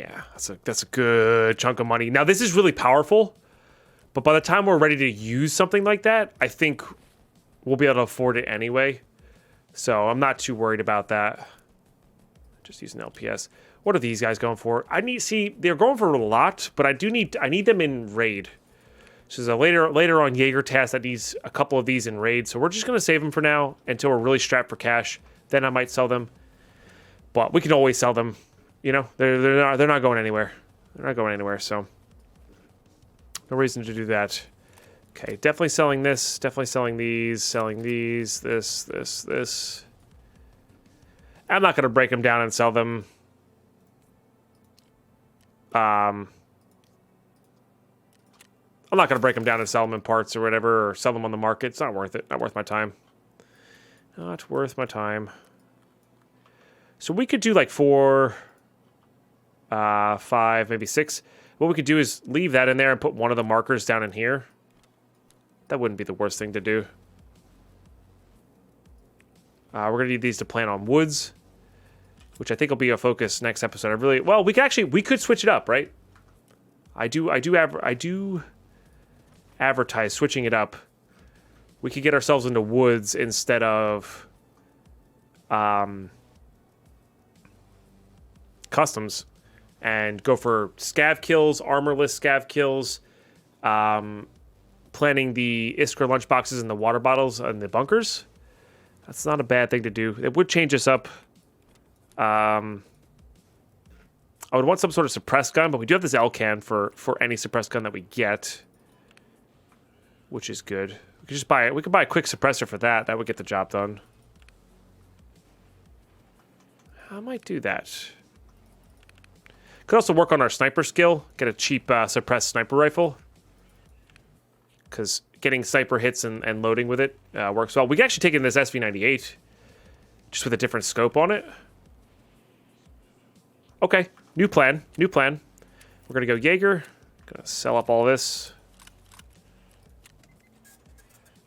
Yeah, that's a good chunk of money. Now, this is really powerful. But by the time we're ready to use something like that, I think we'll be able to afford it anyway. So I'm not too worried about that. Just use an LPS. What are these guys going for? They're going for a lot, but I need them in raid. So there's a later on Jaeger task that needs a couple of these in raid. So we're just gonna save them for now until we're really strapped for cash. Then I might sell them. But we can always sell them. You know, they're not going anywhere. They're not going anywhere, so no reason to do that. Okay, definitely selling this, definitely selling these, this. I'm not gonna break them down and sell them. I'm not going to break them down and sell them in parts or whatever, or sell them on the market. It's not worth it. Not worth my time. Not worth my time. So we could do like 4, 5, maybe 6. What we could do is leave that in there and put one of the markers down in here. That wouldn't be the worst thing to do. We're going to need these to plant on woods, which I think will be a focus next episode. We could switch it up, right? I do advertise switching it up. We could get ourselves into woods instead of customs and go for scav kills, armorless scav kills, planting the Iskra lunchboxes and the water bottles and the bunkers. That's not a bad thing to do. It would change us up. I would want some sort of suppressed gun, but we do have this L-can for any suppressed gun that we get, which is good. We could just buy it. We could buy a quick suppressor for that. That would get the job done. I might do that. Could also work on our sniper skill. Get a cheap suppressed sniper rifle. Because getting sniper hits and loading with it works well. We can actually take in this SV98. Just with a different scope on it. Okay. New plan. New plan. We're going to go Jaeger. Going to sell up all this.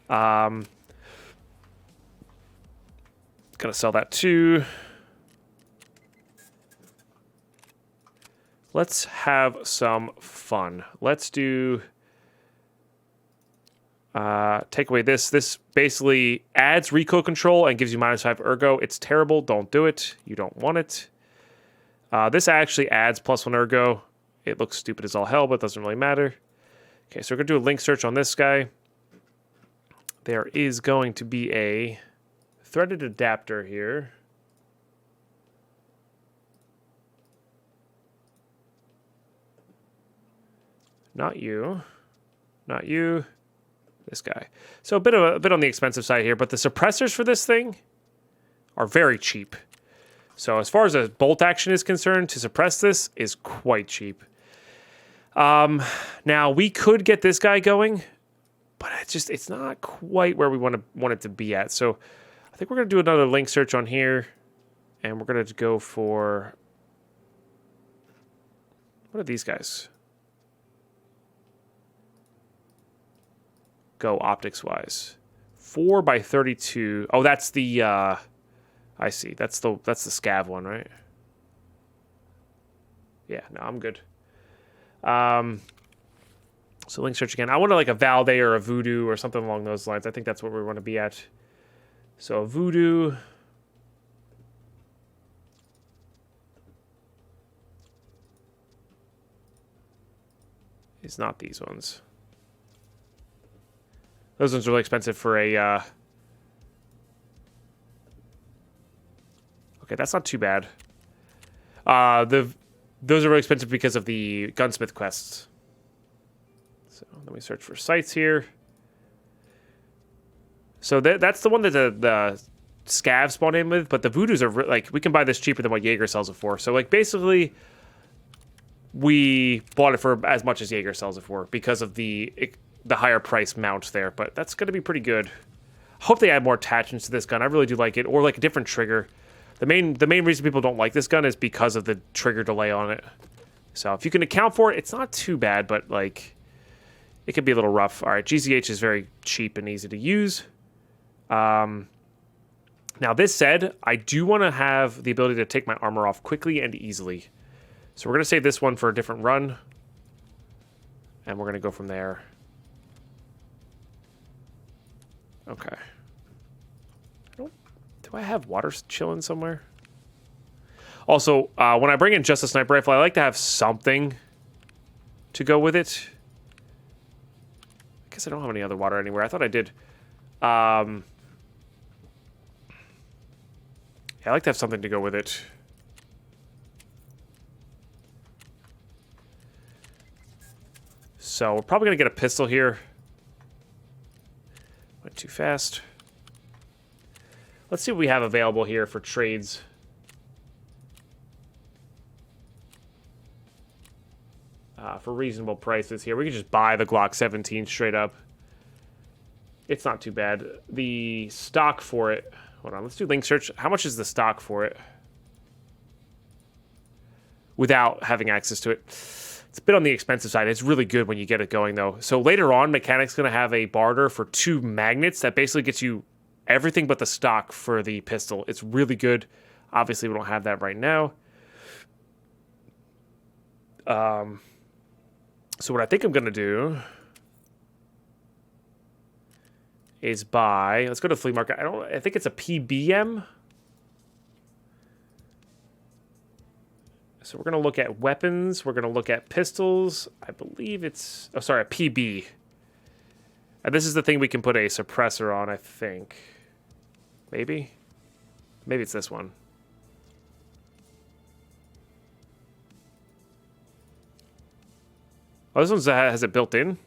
Going to sell that too. Let's have some fun. Let's do... take away this. This basically adds recoil control and gives you -5 ergo. It's terrible. Don't do it. You don't want it. This actually adds +1 ergo. It looks stupid as all hell, but it doesn't really matter. Okay, so we're going to do a link search on this guy. There is going to be a threaded adapter here. Not you. Not you. This guy. So a bit on the expensive side here, but the suppressors for this thing are very cheap. So as far as a bolt action is concerned, to suppress this is quite cheap. Now we could get this guy going, but it's not quite where we want it to be at. So I think we're gonna do another link search on here, and we're gonna go for, what are these guys? Go optics wise. 4x32. Oh, that's the I see. That's the Scav one, right? Yeah, no, I'm good. So link search again. I want like a Valde or a Voodoo or something along those lines. I think that's what we want to be at. So a Voodoo. Is not these ones. Those ones are really expensive for a... Okay, that's not too bad. Those are really expensive because of the gunsmith quests. So let me search for sites here. So that's the one that the Scav spawned in with, but the Voodoos are like, we can buy this cheaper than what Jaeger sells it for. So like basically, we bought it for as much as Jaeger sells it for because of the higher price mount there, but that's going to be pretty good. Hope they add more attachments to this gun. I really do like it, or like a different trigger. The main reason people don't like this gun is because of the trigger delay on it. So if you can account for it, it's not too bad, but like it could be a little rough. All right, GZH is very cheap and easy to use. Now this said, I do want to have the ability to take my armor off quickly and easily. So we're going to save this one for a different run, and we're going to go from there. Okay. Do I have water chilling somewhere? Also, when I bring in just a sniper rifle, I like to have something to go with it. I guess I don't have any other water anywhere. I thought I did. Yeah, I like to have something to go with it. So we're probably going to get a pistol here. Went too fast. Let's see what we have available here for trades. For reasonable prices here. We can just buy the Glock 17 straight up. It's not too bad. The stock for it... Hold on, let's do link search. How much is the stock for it? Without having access to it. It's a bit on the expensive side. It's really good when you get it going, though. So later on, Mechanic's going to have a barter for 2 magnets that basically gets you everything but the stock for the pistol. It's really good. Obviously, we don't have that right now. So what I think I'm going to do is buy... Let's go to the flea market. I think it's a PBM. So we're going to look at weapons. We're going to look at pistols. I believe it's... Oh, sorry, a PB. And this is the thing we can put a suppressor on, I think. Maybe? Maybe it's this one. Oh, this one has it built in?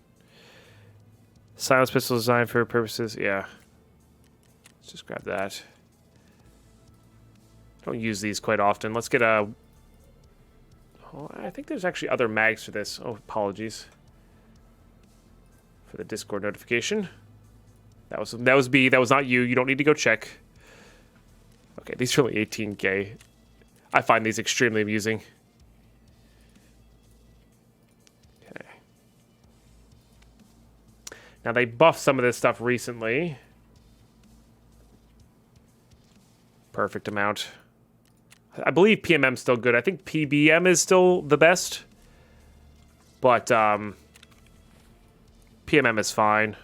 Silence pistol designed for purposes. Yeah. Let's just grab that. Don't use these quite often. Let's get a... Oh, I think there's actually other mags for this. Oh, apologies for the Discord notification. That was B. That was not you. You don't need to go check. Okay, these are only 18K. I find these extremely amusing. Okay. Now they buffed some of this stuff recently. Perfect amount. I believe PMM's still good. I think PBM is still the best. But PMM is fine.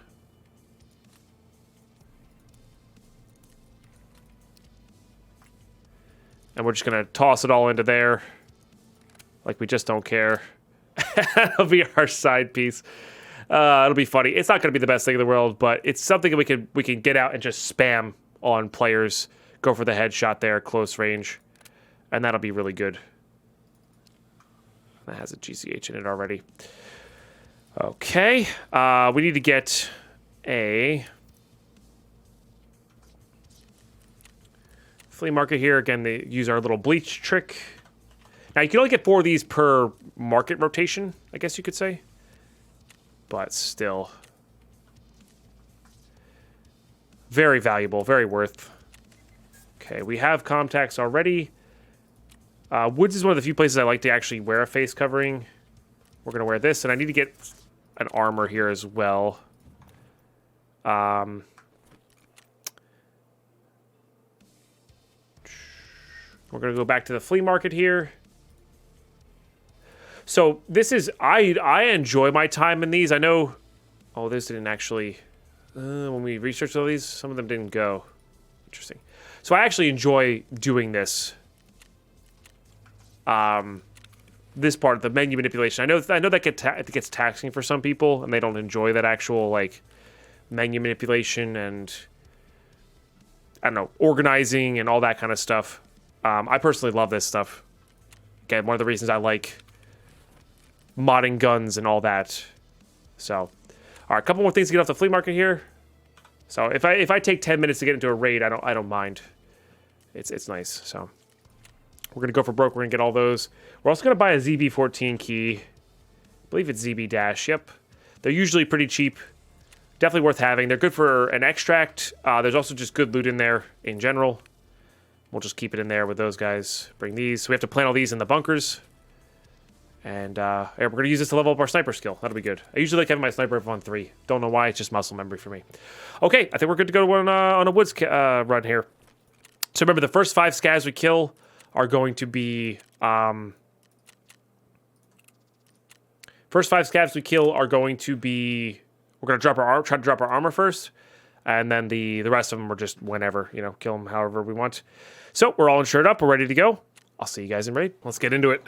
And we're just going to toss it all into there. Like we just don't care. That'll be our side piece. It'll be funny. It's not going to be the best thing in the world, but it's something that we can get out and just spam on players. Go for the headshot there, close range. And that'll be really good. That has a GCH in it already. Okay. We need to get a... flea market here. Again, they use our little bleach trick. Now, you can only get 4 of these per market rotation, I guess you could say. But still. Very valuable, very worth. Okay, we have contacts already. Woods is one of the few places I like to actually wear a face covering. We're going to wear this, and I need to get an armor here as well. We're going to go back to the flea market here. So this is... I enjoy my time in these. I know... Oh, this didn't actually... when we researched all these, some of them didn't go. Interesting. So I actually enjoy doing this. This part of the menu manipulation. I know that it gets taxing for some people, and they don't enjoy that actual, like, menu manipulation and... I don't know, organizing and all that kind of stuff. I personally love this stuff. Again, one of the reasons I like modding guns and all that. So, all right, a couple more things to get off the flea market here. So if I take 10 minutes to get into a raid, I don't mind. It's nice. So we're gonna go for broke. We're gonna get all those. We're also gonna buy a ZB14 key. I believe it's ZB dash. Yep, they're usually pretty cheap. Definitely worth having. They're good for an extract. There's also just good loot in there in general. We'll just keep it in there with those guys. Bring these. So we have to plant all these in the bunkers. And yeah, we're going to use this to level up our sniper skill. That'll be good. I usually like having my sniper rifle on 3. Don't know why. It's just muscle memory for me. Okay, I think we're good to go on a woods run here. So remember, the first 5 scavs we kill are going to be... first 5 scavs we kill are going to be... We're going to try to drop our armor first. And then the rest of them are just whenever, you know, kill them however we want. So we're all insured up. We're ready to go. I'll see you guys in raid. Let's get into it.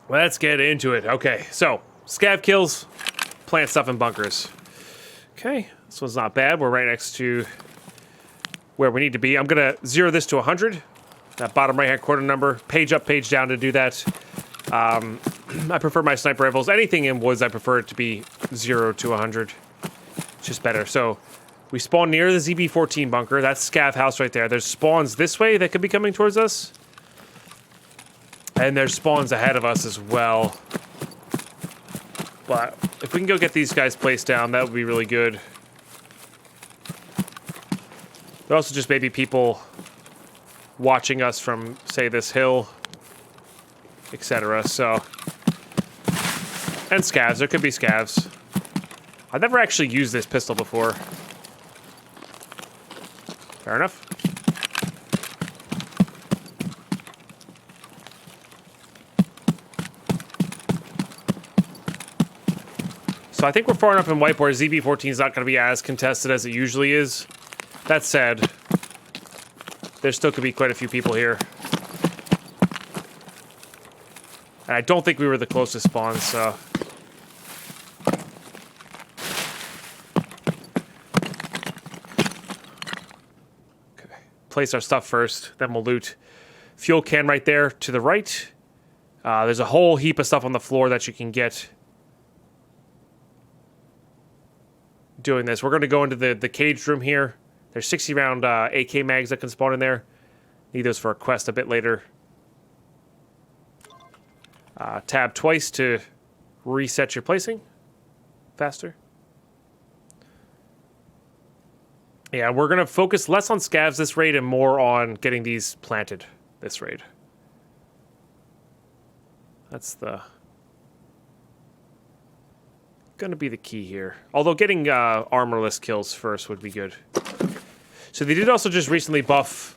Let's get into it. Okay, so scav kills, plant stuff in bunkers. Okay, this one's not bad. We're right next to where we need to be. I'm going to 0 this to 100. That bottom right-hand corner number. Page up, page down to do that. I prefer my sniper rifles. Anything in woods, I prefer it to be 0 to 100. It's just better. So we spawn near the ZB14 bunker. That's scav house right there. There's spawns this way that could be coming towards us. And there's spawns ahead of us as well. But if we can go get these guys placed down, that would be really good. There are also just maybe people watching us from, say, this hill, etc. So, and scavs. There could be scavs. I've never actually used this pistol before. Fair enough. So I think we're far enough in white where ZB14 is not going to be as contested as it usually is. That said, there still could be quite a few people here. And I don't think we were the closest spawn, so... Okay. Place our stuff first, then we'll loot. Fuel can right there to the right. There's a whole heap of stuff on the floor that you can get. doing this. We're going to go into the caged room here. There's 60 round AK mags that can spawn in there. Need those for a quest a bit later. Tab twice to reset your placing faster. Yeah, we're going to focus less on scavs this raid and more on getting these planted this raid. That's going to be the key here. Although getting armorless kills first would be good. So they did also just recently buff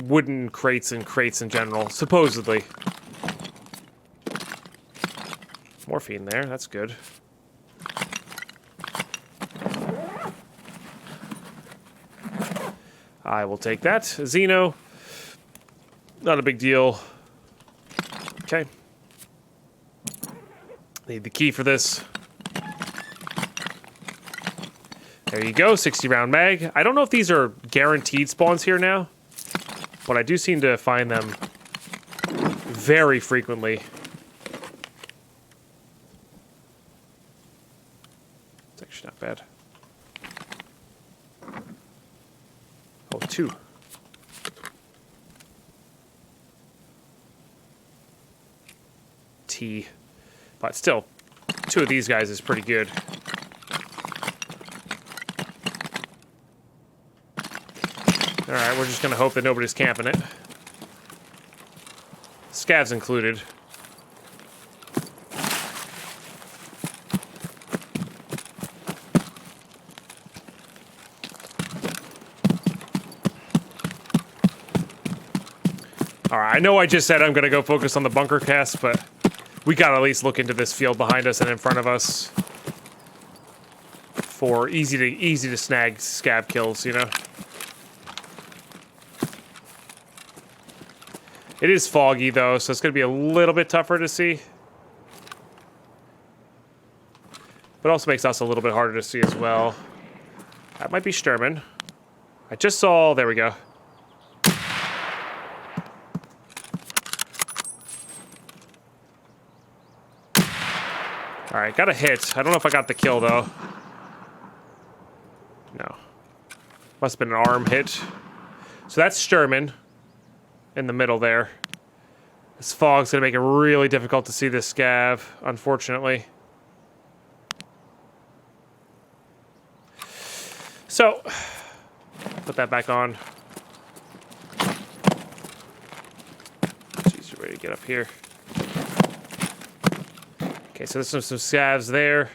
wooden crates and crates in general, supposedly. Morphine there, that's good. I will take that. Xeno. Not a big deal. Okay. Need the key for this. There you go, 60 round mag. I don't know if these are guaranteed spawns here now, but I do seem to find them very frequently. It's actually not bad. Oh, 2. T. But still, 2 of these guys is pretty good. Alright, we're just gonna hope that nobody's camping it. Scavs included. Alright, I know I just said I'm gonna go focus on the bunker cast, but we gotta at least look into this field behind us and in front of us for easy to snag scav kills, you know? It is foggy though, so it's gonna be a little bit tougher to see. But also makes us a little bit harder to see as well. That might be Sturman. I just saw, there we go. Alright, got a hit. I don't know if I got the kill, though. No. Must have been an arm hit. So that's Sturman in the middle there. This fog's going to make it really difficult to see this scav, unfortunately. So, put that back on. Jeez, you're ready to get up here. Okay, so there's some scavs there.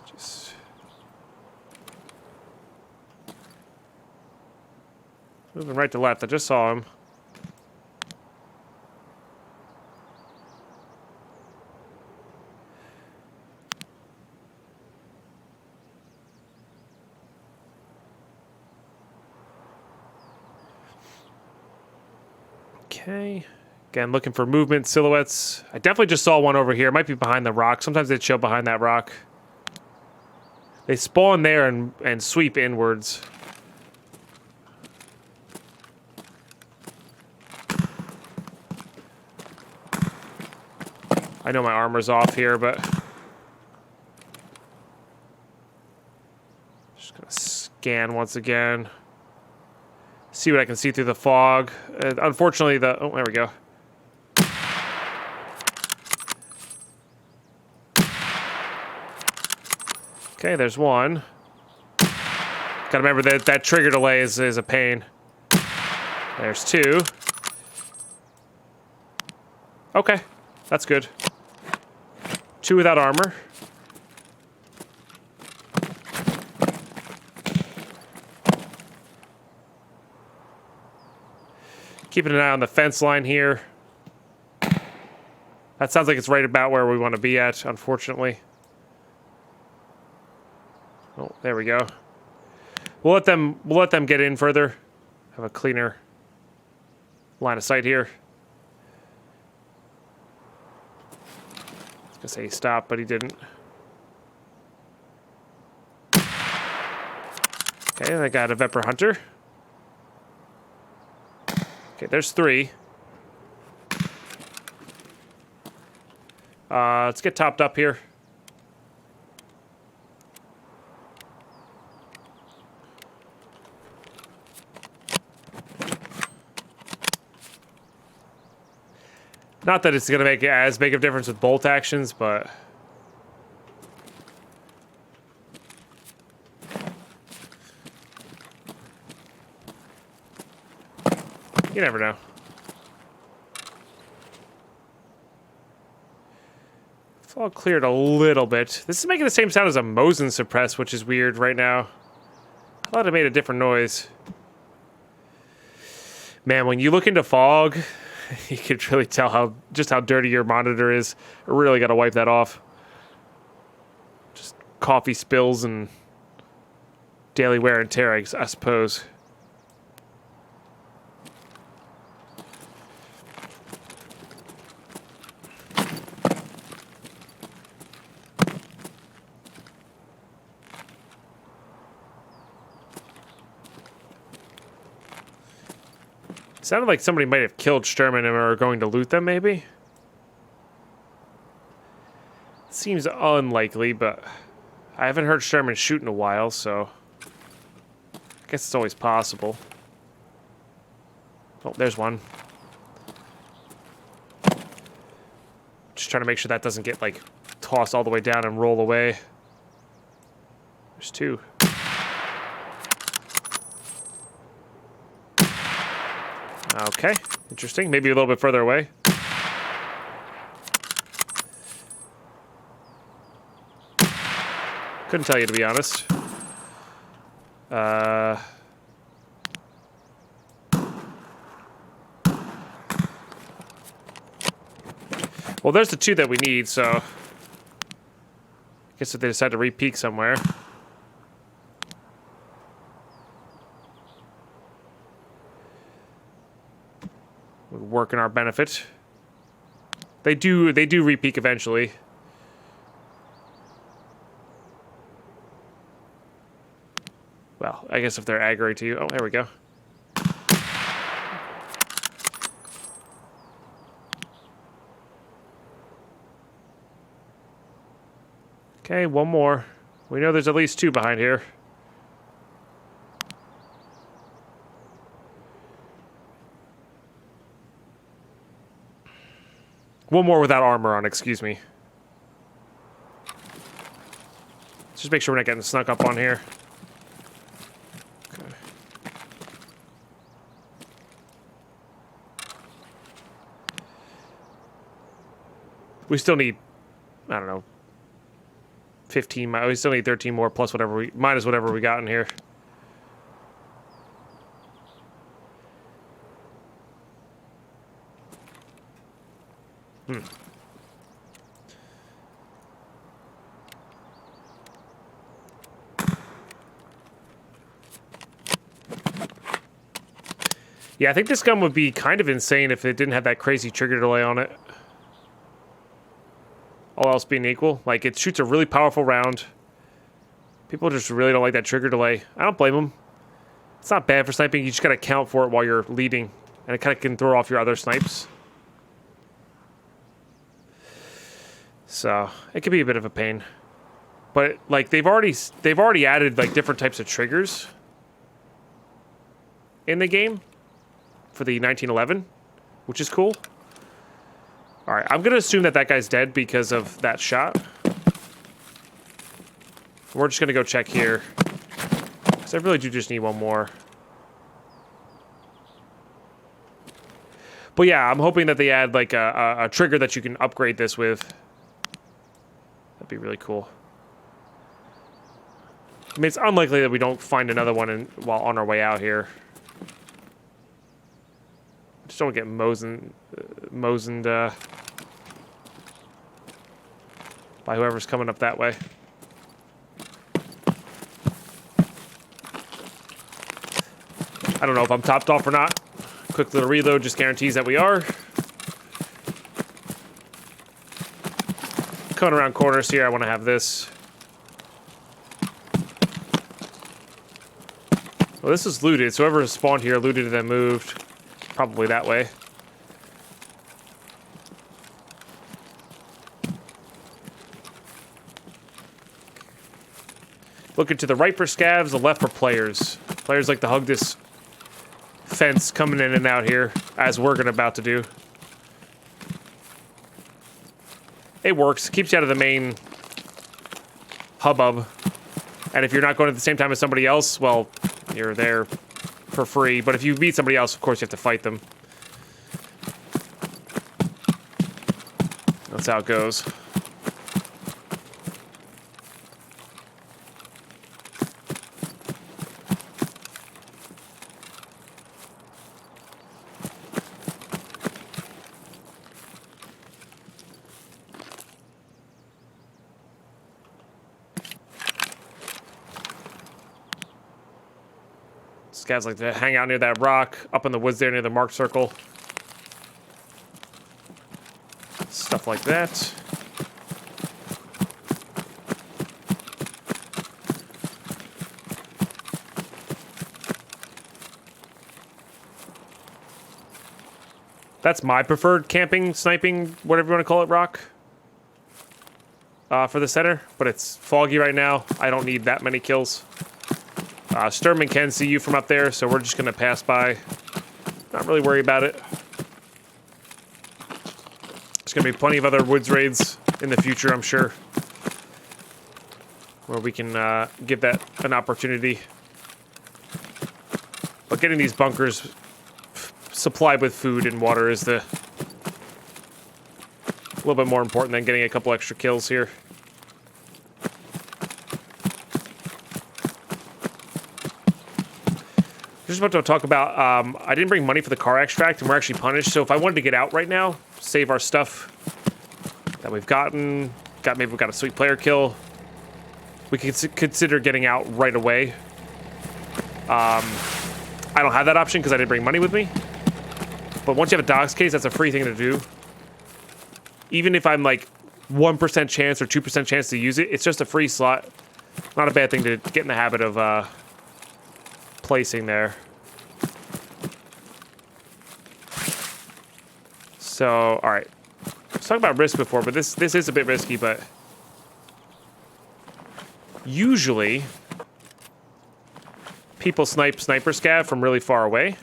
Just moving right to left. I just saw him. Okay. Again, looking for movement, silhouettes. I definitely just saw one over here. It might be behind the rock. Sometimes they show behind that rock. They spawn there and sweep inwards. I know my armor's off here, but just gonna scan once again. See what I can see through the fog. Unfortunately, oh, there we go. Okay, there's one. Gotta remember that trigger delay is a pain. There's 2. Okay, that's good. 2 without armor. Keeping an eye on the fence line here. That sounds like it's right about where we want to be at, unfortunately. Oh, there we go. We'll let them get in further. Have a cleaner line of sight here. I was gonna say he stopped, but he didn't. Okay, I got a Vepr Hunter. Okay, there's 3. Let's get topped up here. Not that it's going to make as big of a difference with bolt actions, but... you never know. It's all cleared a little bit. This is making the same sound as a Mosin suppress, which is weird right now. I thought it made a different noise. Man, when you look into fog, you can really tell just how dirty your monitor is. I really got to wipe that off. Just coffee spills and daily wear and tear, I suppose. Sounded like somebody might have killed Sturman and are going to loot them, maybe? Seems unlikely, but I haven't heard Sturman shoot in a while, so I guess it's always possible. Oh, there's one. Just trying to make sure that doesn't get, like, tossed all the way down and roll away. There's two. Okay, interesting. Maybe a little bit further away. Couldn't tell you, to be honest. Well, there's the two that we need, so... I guess if they decide to re-peek somewhere... would work in our benefit. They do re-peek eventually. Well, I guess if they're aggroing to you. Oh, there we go. Okay, one more. We know there's at least two behind here. One more without armor on, excuse me. Let's just make sure we're not getting snuck up on here. Okay. We still need, I don't know, 15, we still need 13 more plus whatever minus whatever we got in here. Yeah, I think this gun would be kind of insane if it didn't have that crazy trigger delay on it. All else being equal. Like, it shoots a really powerful round. People just really don't like that trigger delay. I don't blame them. It's not bad for sniping. You just gotta account for it while you're leading. And it kind of can throw off your other snipes. So, it could be a bit of a pain. But, like, they've already added, like, different types of triggers in the game for the 1911, which is cool. Alright, I'm going to assume that guy's dead because of that shot. We're just going to go check here. Because I really do just need one more. But yeah, I'm hoping that they add, like, a trigger that you can upgrade this with. That'd be really cool. I mean, it's unlikely that we don't find another one while on our way out here. Just don't get mosened by whoever's coming up that way. I don't know if I'm topped off or not. Quick little reload just guarantees that we are. Coming around corners here, I want to have this. Well, this is looted, so whoever spawned here looted and then moved. Probably that way. Looking to the right for scavs, the left for players. Players like to hug this fence coming in and out here, as we're about to do. It works. Keeps you out of the main hubbub. And if you're not going at the same time as somebody else, well, you're there for free. But if you beat somebody else, of course, you have to fight them. That's how it goes. Scavs like to hang out near that rock, up in the woods there near the marked circle. Stuff like that. That's my preferred camping, sniping, whatever you want to call it, rock. For the center, but it's foggy right now. I don't need that many kills. Sturman can see you from up there, so we're just going to pass by. Not really worry about it. There's going to be plenty of other woods raids in the future, I'm sure, where we can give that an opportunity. But getting these bunkers supplied with food and water is a little bit more important than getting a couple extra kills here. Just about to talk about, I didn't bring money for the car extract, and we're actually punished. So if I wanted to get out right now, save our stuff that we've gotten, maybe we've got a sweet player kill, we could consider getting out right away. I don't have that option because I didn't bring money with me. But once you have a docs case, that's a free thing to do. Even if I'm like 1% chance or 2% chance to use it, it's just a free slot. Not a bad thing to get in the habit of placing there. So, all right. Let's talk about risk before, but this is a bit risky, but usually people sniper scav from really far away.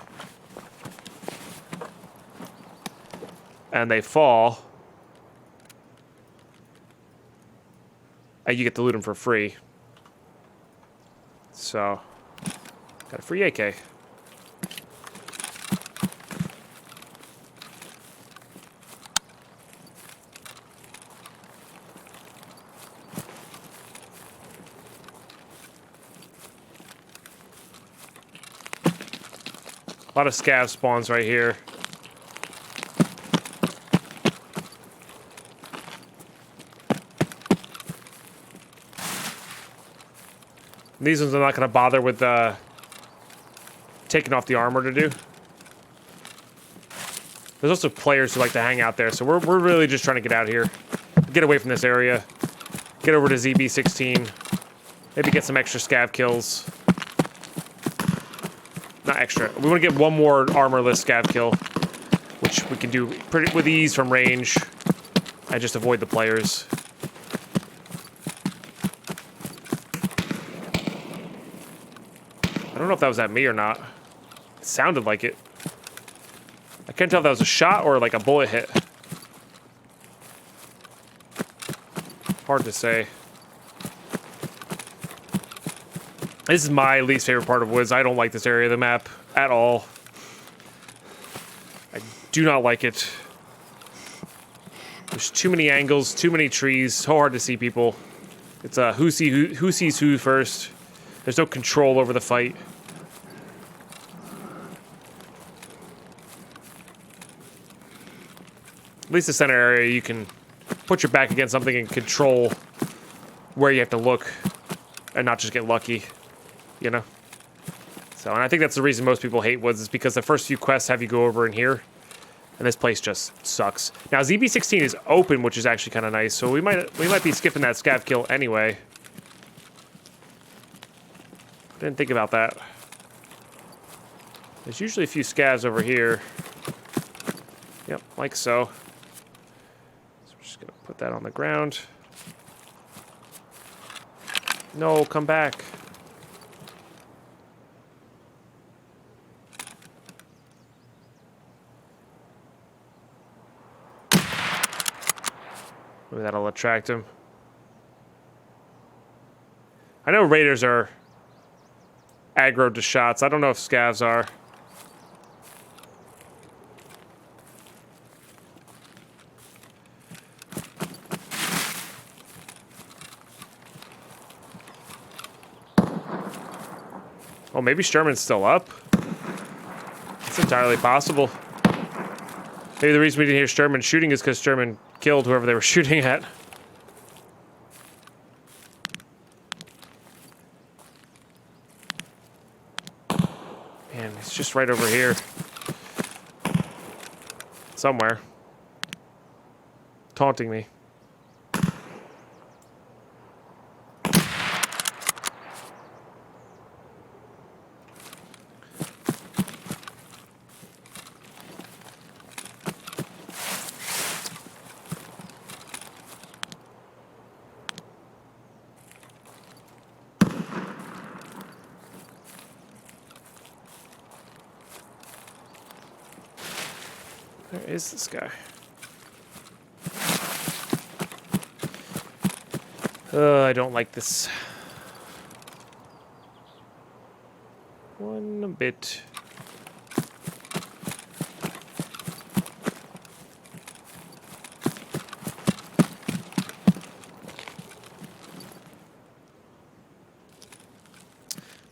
And they fall. And you get to loot them for free. So, got a free AK. A lot of scav spawns right here. These ones I'm not going to bother with taking off the armor to do. There's also players who like to hang out there, so we're really just trying to get out of here. Get away from this area. Get over to ZB16. Maybe get some extra scav kills. Not extra. We want to get one more armorless scav kill, which we can do pretty with ease from range and just avoid the players. I don't know if that was at me or not. It sounded like it. I can't tell if that was a shot or like a bullet hit. Hard to say. This is my least favorite part of woods. I don't like this area of the map at all. I do not like it. There's too many angles, too many trees, so hard to see people. It's who sees who first. There's no control over the fight. At least the center area, you can put your back against something and control where you have to look and not just get lucky, you know? So, and I think that's the reason most people hate woods is because the first few quests have you go over in here, and this place just sucks. Now, ZB16 is open, which is actually kind of nice, so we might be skipping that scav kill anyway. Didn't think about that. There's usually a few scavs over here. Yep, like so. So we're just gonna put that on the ground. No, come back. Maybe that'll attract him. I know raiders are aggroed to shots. I don't know if scavs are. Oh, maybe Sherman's still up. It's entirely possible. Maybe the reason we didn't hear Sherman shooting is because Sherman killed whoever they were shooting at. Man, he's just right over here. Somewhere. Taunting me. Where is this guy? I don't like this. One bit.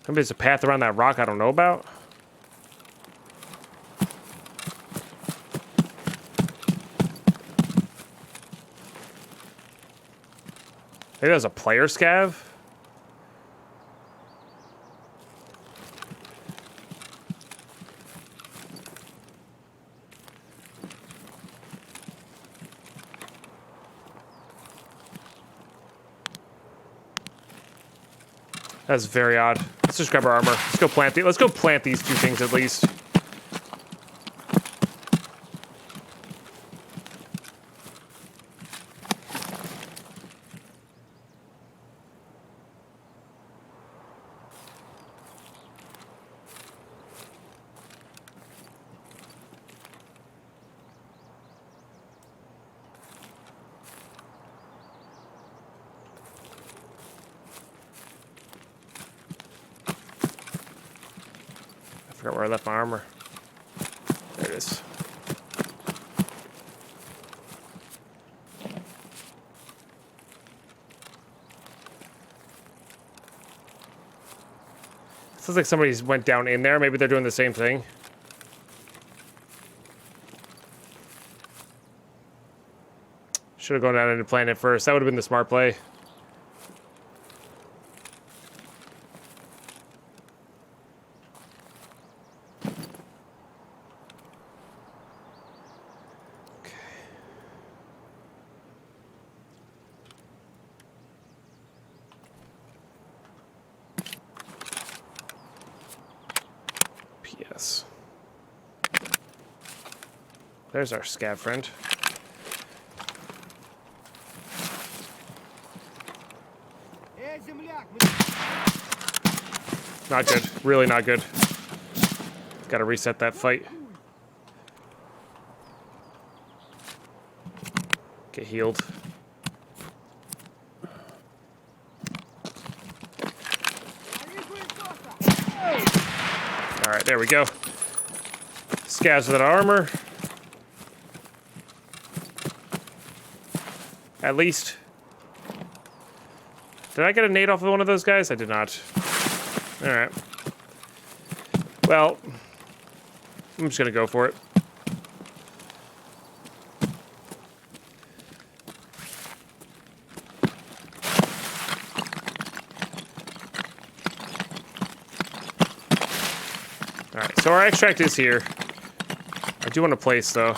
Maybe there's a path around that rock I don't know about. Maybe there's a player scav? That's very odd. Let's just grab our armor. Let's go plant let's go plant these two things at least. I forgot where I left my armor. There it is. Sounds like somebody went down in there. Maybe they're doing the same thing. Should have gone down into planet first. That would have been the smart play. PS. There's our scav friend. Not good. Really not good. Gotta reset that fight. Get healed. Alright, there we go. Scavs with armor. At least. Did I get a nade off of one of those guys? I did not. Alright. Well, I'm just gonna go for it. Alright, so our extract is here. I do want to place, though.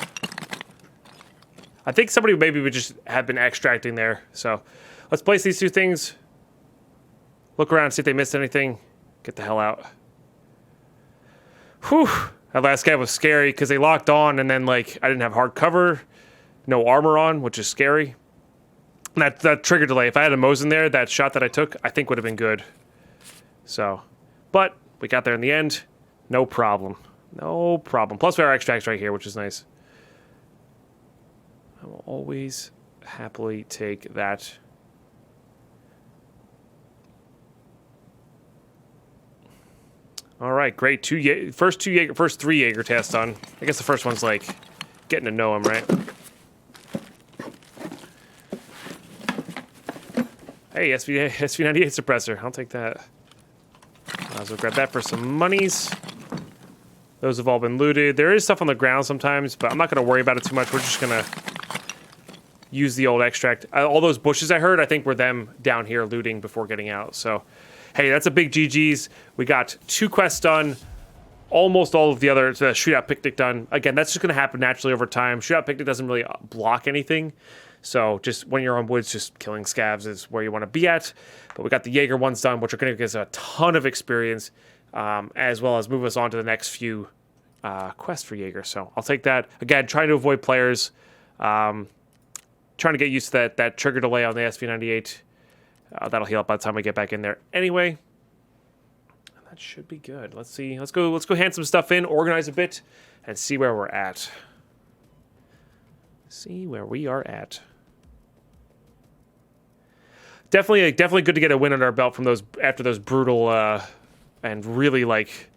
I think somebody maybe would just have been extracting there. So, let's place these two things. Look around, see if they missed anything. Get the hell out. Whew. That last guy was scary because they locked on and then, like, I didn't have hard cover. No armor on, which is scary. That trigger delay. If I had a Mosin there, that shot that I took, I think would have been good. So, but we got there in the end. No problem. No problem. Plus, we have our extracts right here, which is nice. I will always happily take that. All right, great. First three Jaeger tests done. I guess the first one's like getting to know him, right? Hey, SV98 suppressor. I'll take that. So grab that for some monies. Those have all been looted. There is stuff on the ground sometimes, but I'm not going to worry about it too much. We're just going to use the old extract. All those bushes I heard, I think were them down here looting before getting out. So, hey, that's a big GG's. We got 2 quests done. Almost all of the other shootout picnic done. Again, that's just going to happen naturally over time. Shootout picnic doesn't really block anything. So just when you're on woods, just killing scavs is where you want to be at. But we got the Jaeger ones done, which are going to give us a ton of experience, as well as move us on to the next few quests for Jaeger. So I'll take that. Again, trying to avoid players. Trying to get used to that trigger delay on the SV98. That'll heal up by the time we get back in there anyway. That should be good. Let's see. Let's go hand some stuff in, organize a bit, and see where we're at. See where we are at. Definitely good to get a win under our belt from those after those brutal and really like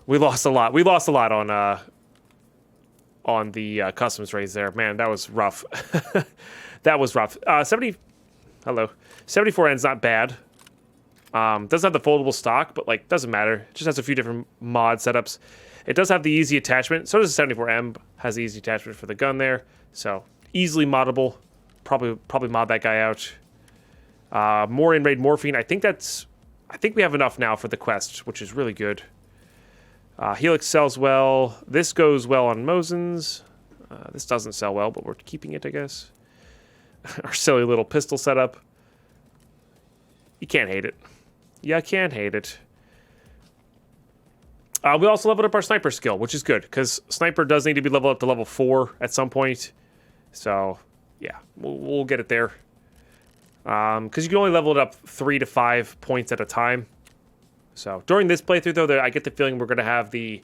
we lost a lot. We lost a lot on the customs raids there. Man, that was rough. That was rough. 74N's not bad. Doesn't have the foldable stock, but like doesn't matter. It just has a few different mod setups. It does have the easy attachment. So does the 74M. Has the easy attachment for the gun there. So easily moddable. Probably mod that guy out. More in-raid morphine. I think we have enough now for the quest, which is really good. Helix sells well. This goes well on Mosin's. This doesn't sell well, but we're keeping it, I guess. Our silly little pistol setup. You can't hate it. Yeah, I can't hate it. We also leveled up our sniper skill, which is good, because sniper does need to be leveled up to level 4 at some point. So, yeah, we'll get it there. Because you can only level it up 3 to 5 points at a time. So, during this playthrough, though, I get the feeling we're going to have the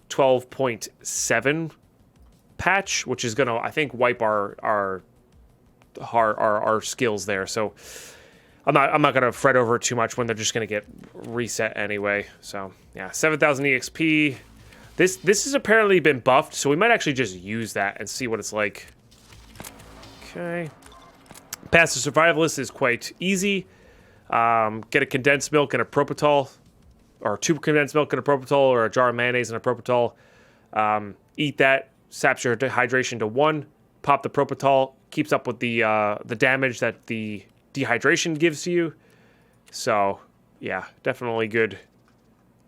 12.7 patch, which is going to, I think, wipe our skills there. So, I'm not going to fret over it too much when they're just going to get reset anyway. So, yeah, 7,000 EXP. This has apparently been buffed, so we might actually just use that and see what it's like. Okay. Pass the Survivalist is quite easy. Get a condensed milk and a propofol, or 2 condensed milk and a propofol, or a jar of mayonnaise and a propofol. Eat that, saps your hydration to 1. Pop the propofol, keeps up with the damage that the dehydration gives to you. So, yeah, definitely good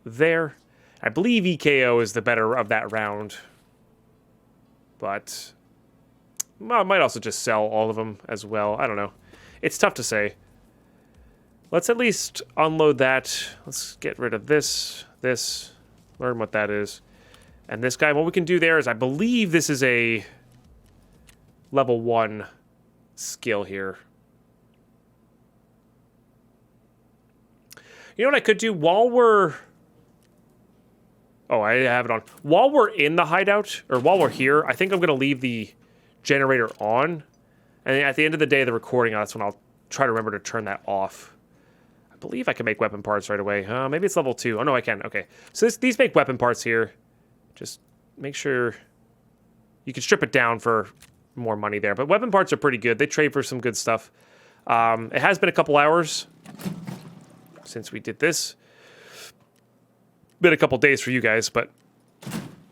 there. I believe EKO is the better of that round. But I might also just sell all of them as well. I don't know. It's tough to say. Let's at least unload that. Let's get rid of this, learn what that is. And this guy, what we can do there is, I believe this is a level 1 skill here. You know what I could do while we're... Oh, I have it on. While we're in the hideout, or while we're here, I think I'm going to leave the generator on. And at the end of the day, the recording, that's when I'll try to remember to turn that off. I believe I can make weapon parts right away. Maybe it's level 2. Oh, no, I can. Okay. So these make weapon parts here. Just make sure... You can strip it down for more money there. But weapon parts are pretty good. They trade for some good stuff. It has been a couple hours since we did this. Been a couple days for you guys, but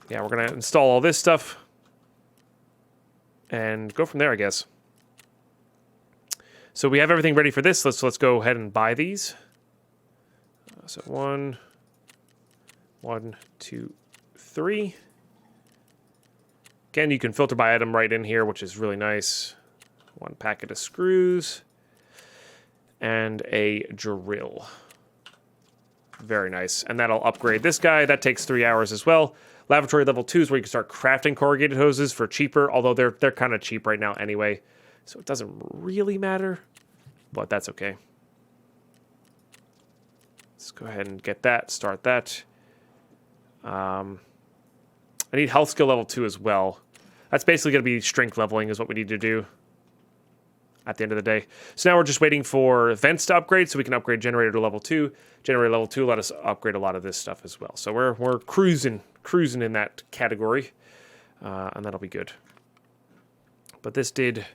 yeah, we're gonna install all this stuff and go from there, I guess. So we have everything ready for this. Let's go ahead and buy these. So 1, 2, 3. Again, you can filter by item right in here, which is really nice. 1 packet of screws and a drill. Very nice. And that'll upgrade this guy. That takes 3 hours as well. Laboratory level 2 is where you can start crafting corrugated hoses for cheaper, although they're kind of cheap right now anyway. So it doesn't really matter, but that's okay. Let's go ahead and get that, start that. I need health skill level 2 as well. That's basically going to be strength leveling is what we need to do. at the end of the day. So now we're just waiting for vents to upgrade so we can upgrade generator to level 2. Generator level 2 let us upgrade a lot of this stuff as well. So we're cruising in that category, and that'll be good. But this did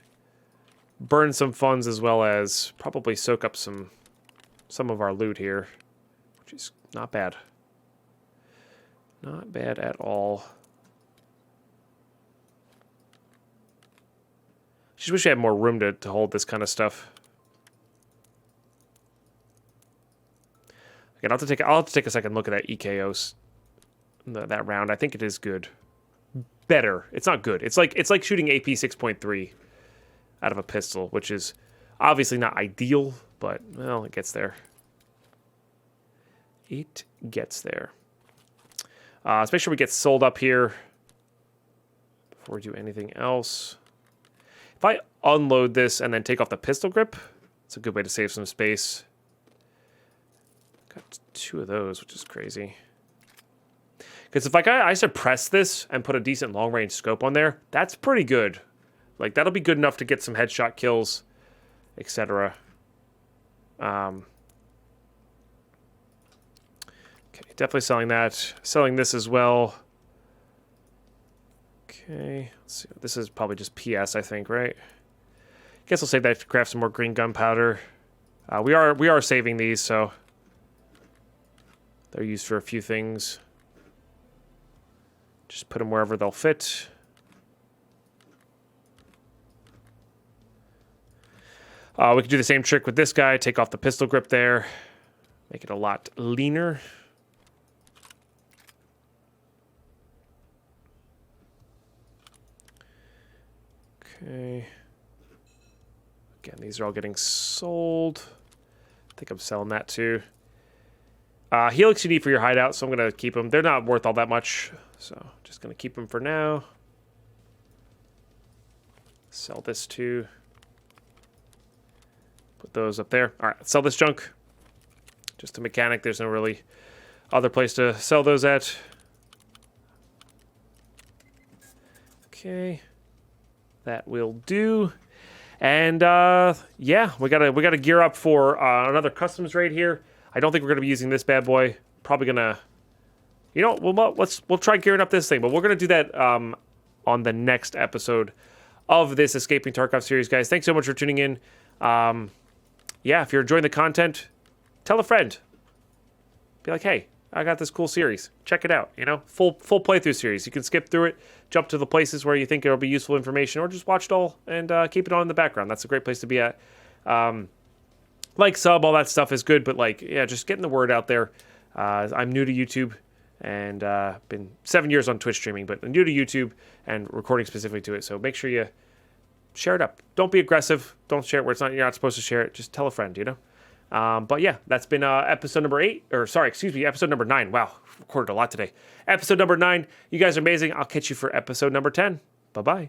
burn some funds as well as probably soak up some of our loot here, which is not bad. Not bad at all. Just wish I had more room to hold this kind of stuff. Again, I'll have to take a second look at that EKOs, that round. I think it is good. Better. It's not good. It's like shooting AP 6.3 out of a pistol, which is obviously not ideal, but well, it gets there. It gets there. Let's make sure we get sold up here before we do anything else. If I unload this and then take off the pistol grip, it's a good way to save some space. Got 2 of those, which is crazy. Because if I suppress this and put a decent long-range scope on there, that's pretty good. Like, that'll be good enough to get some headshot kills, etc. Okay, definitely selling that. Selling this as well. Okay, let's see. This is probably just PS, I think, right? Guess I'll save that to craft some more green gunpowder. We are saving these, so they're used for a few things. Just put them wherever they'll fit. We could do the same trick with this guy. Take off the pistol grip there. Make it a lot leaner. Okay. Again, these are all getting sold. I think I'm selling that too. Helix you need for your hideout, so I'm going to keep them. They're not worth all that much, so just going to keep them for now. Sell this too. Put those up there. All right, sell this junk. Just a mechanic. There's no really other place to sell those at. Okay. That will do. And yeah, we gotta gear up for another customs raid here. I don't think we're gonna be using this bad boy. Probably gonna, you know, we'll try gearing up this thing, but we're gonna do that on the next episode of this Escaping Tarkov series, guys. Thanks so much for tuning in. Yeah, if you're enjoying the content, tell a friend. Be like, hey, I got this cool series. Check it out. You know, full playthrough series. You can skip through it, jump to the places where you think it'll be useful information, or just watch it all and keep it on in the background. That's a great place to be at. Like, sub, all that stuff is good, but like, yeah, just getting the word out there. I'm new to YouTube and been 7 years on Twitch streaming, but I'm new to YouTube and recording specifically to it. So make sure you share it up. Don't be aggressive. Don't share it where you're not supposed to share it. Just tell a friend, you know? But yeah, that's been episode number 8, or sorry, excuse me, episode number 9. Wow, recorded a lot today. Episode number 9. You guys are amazing. I'll catch you for episode number 10. Bye-bye.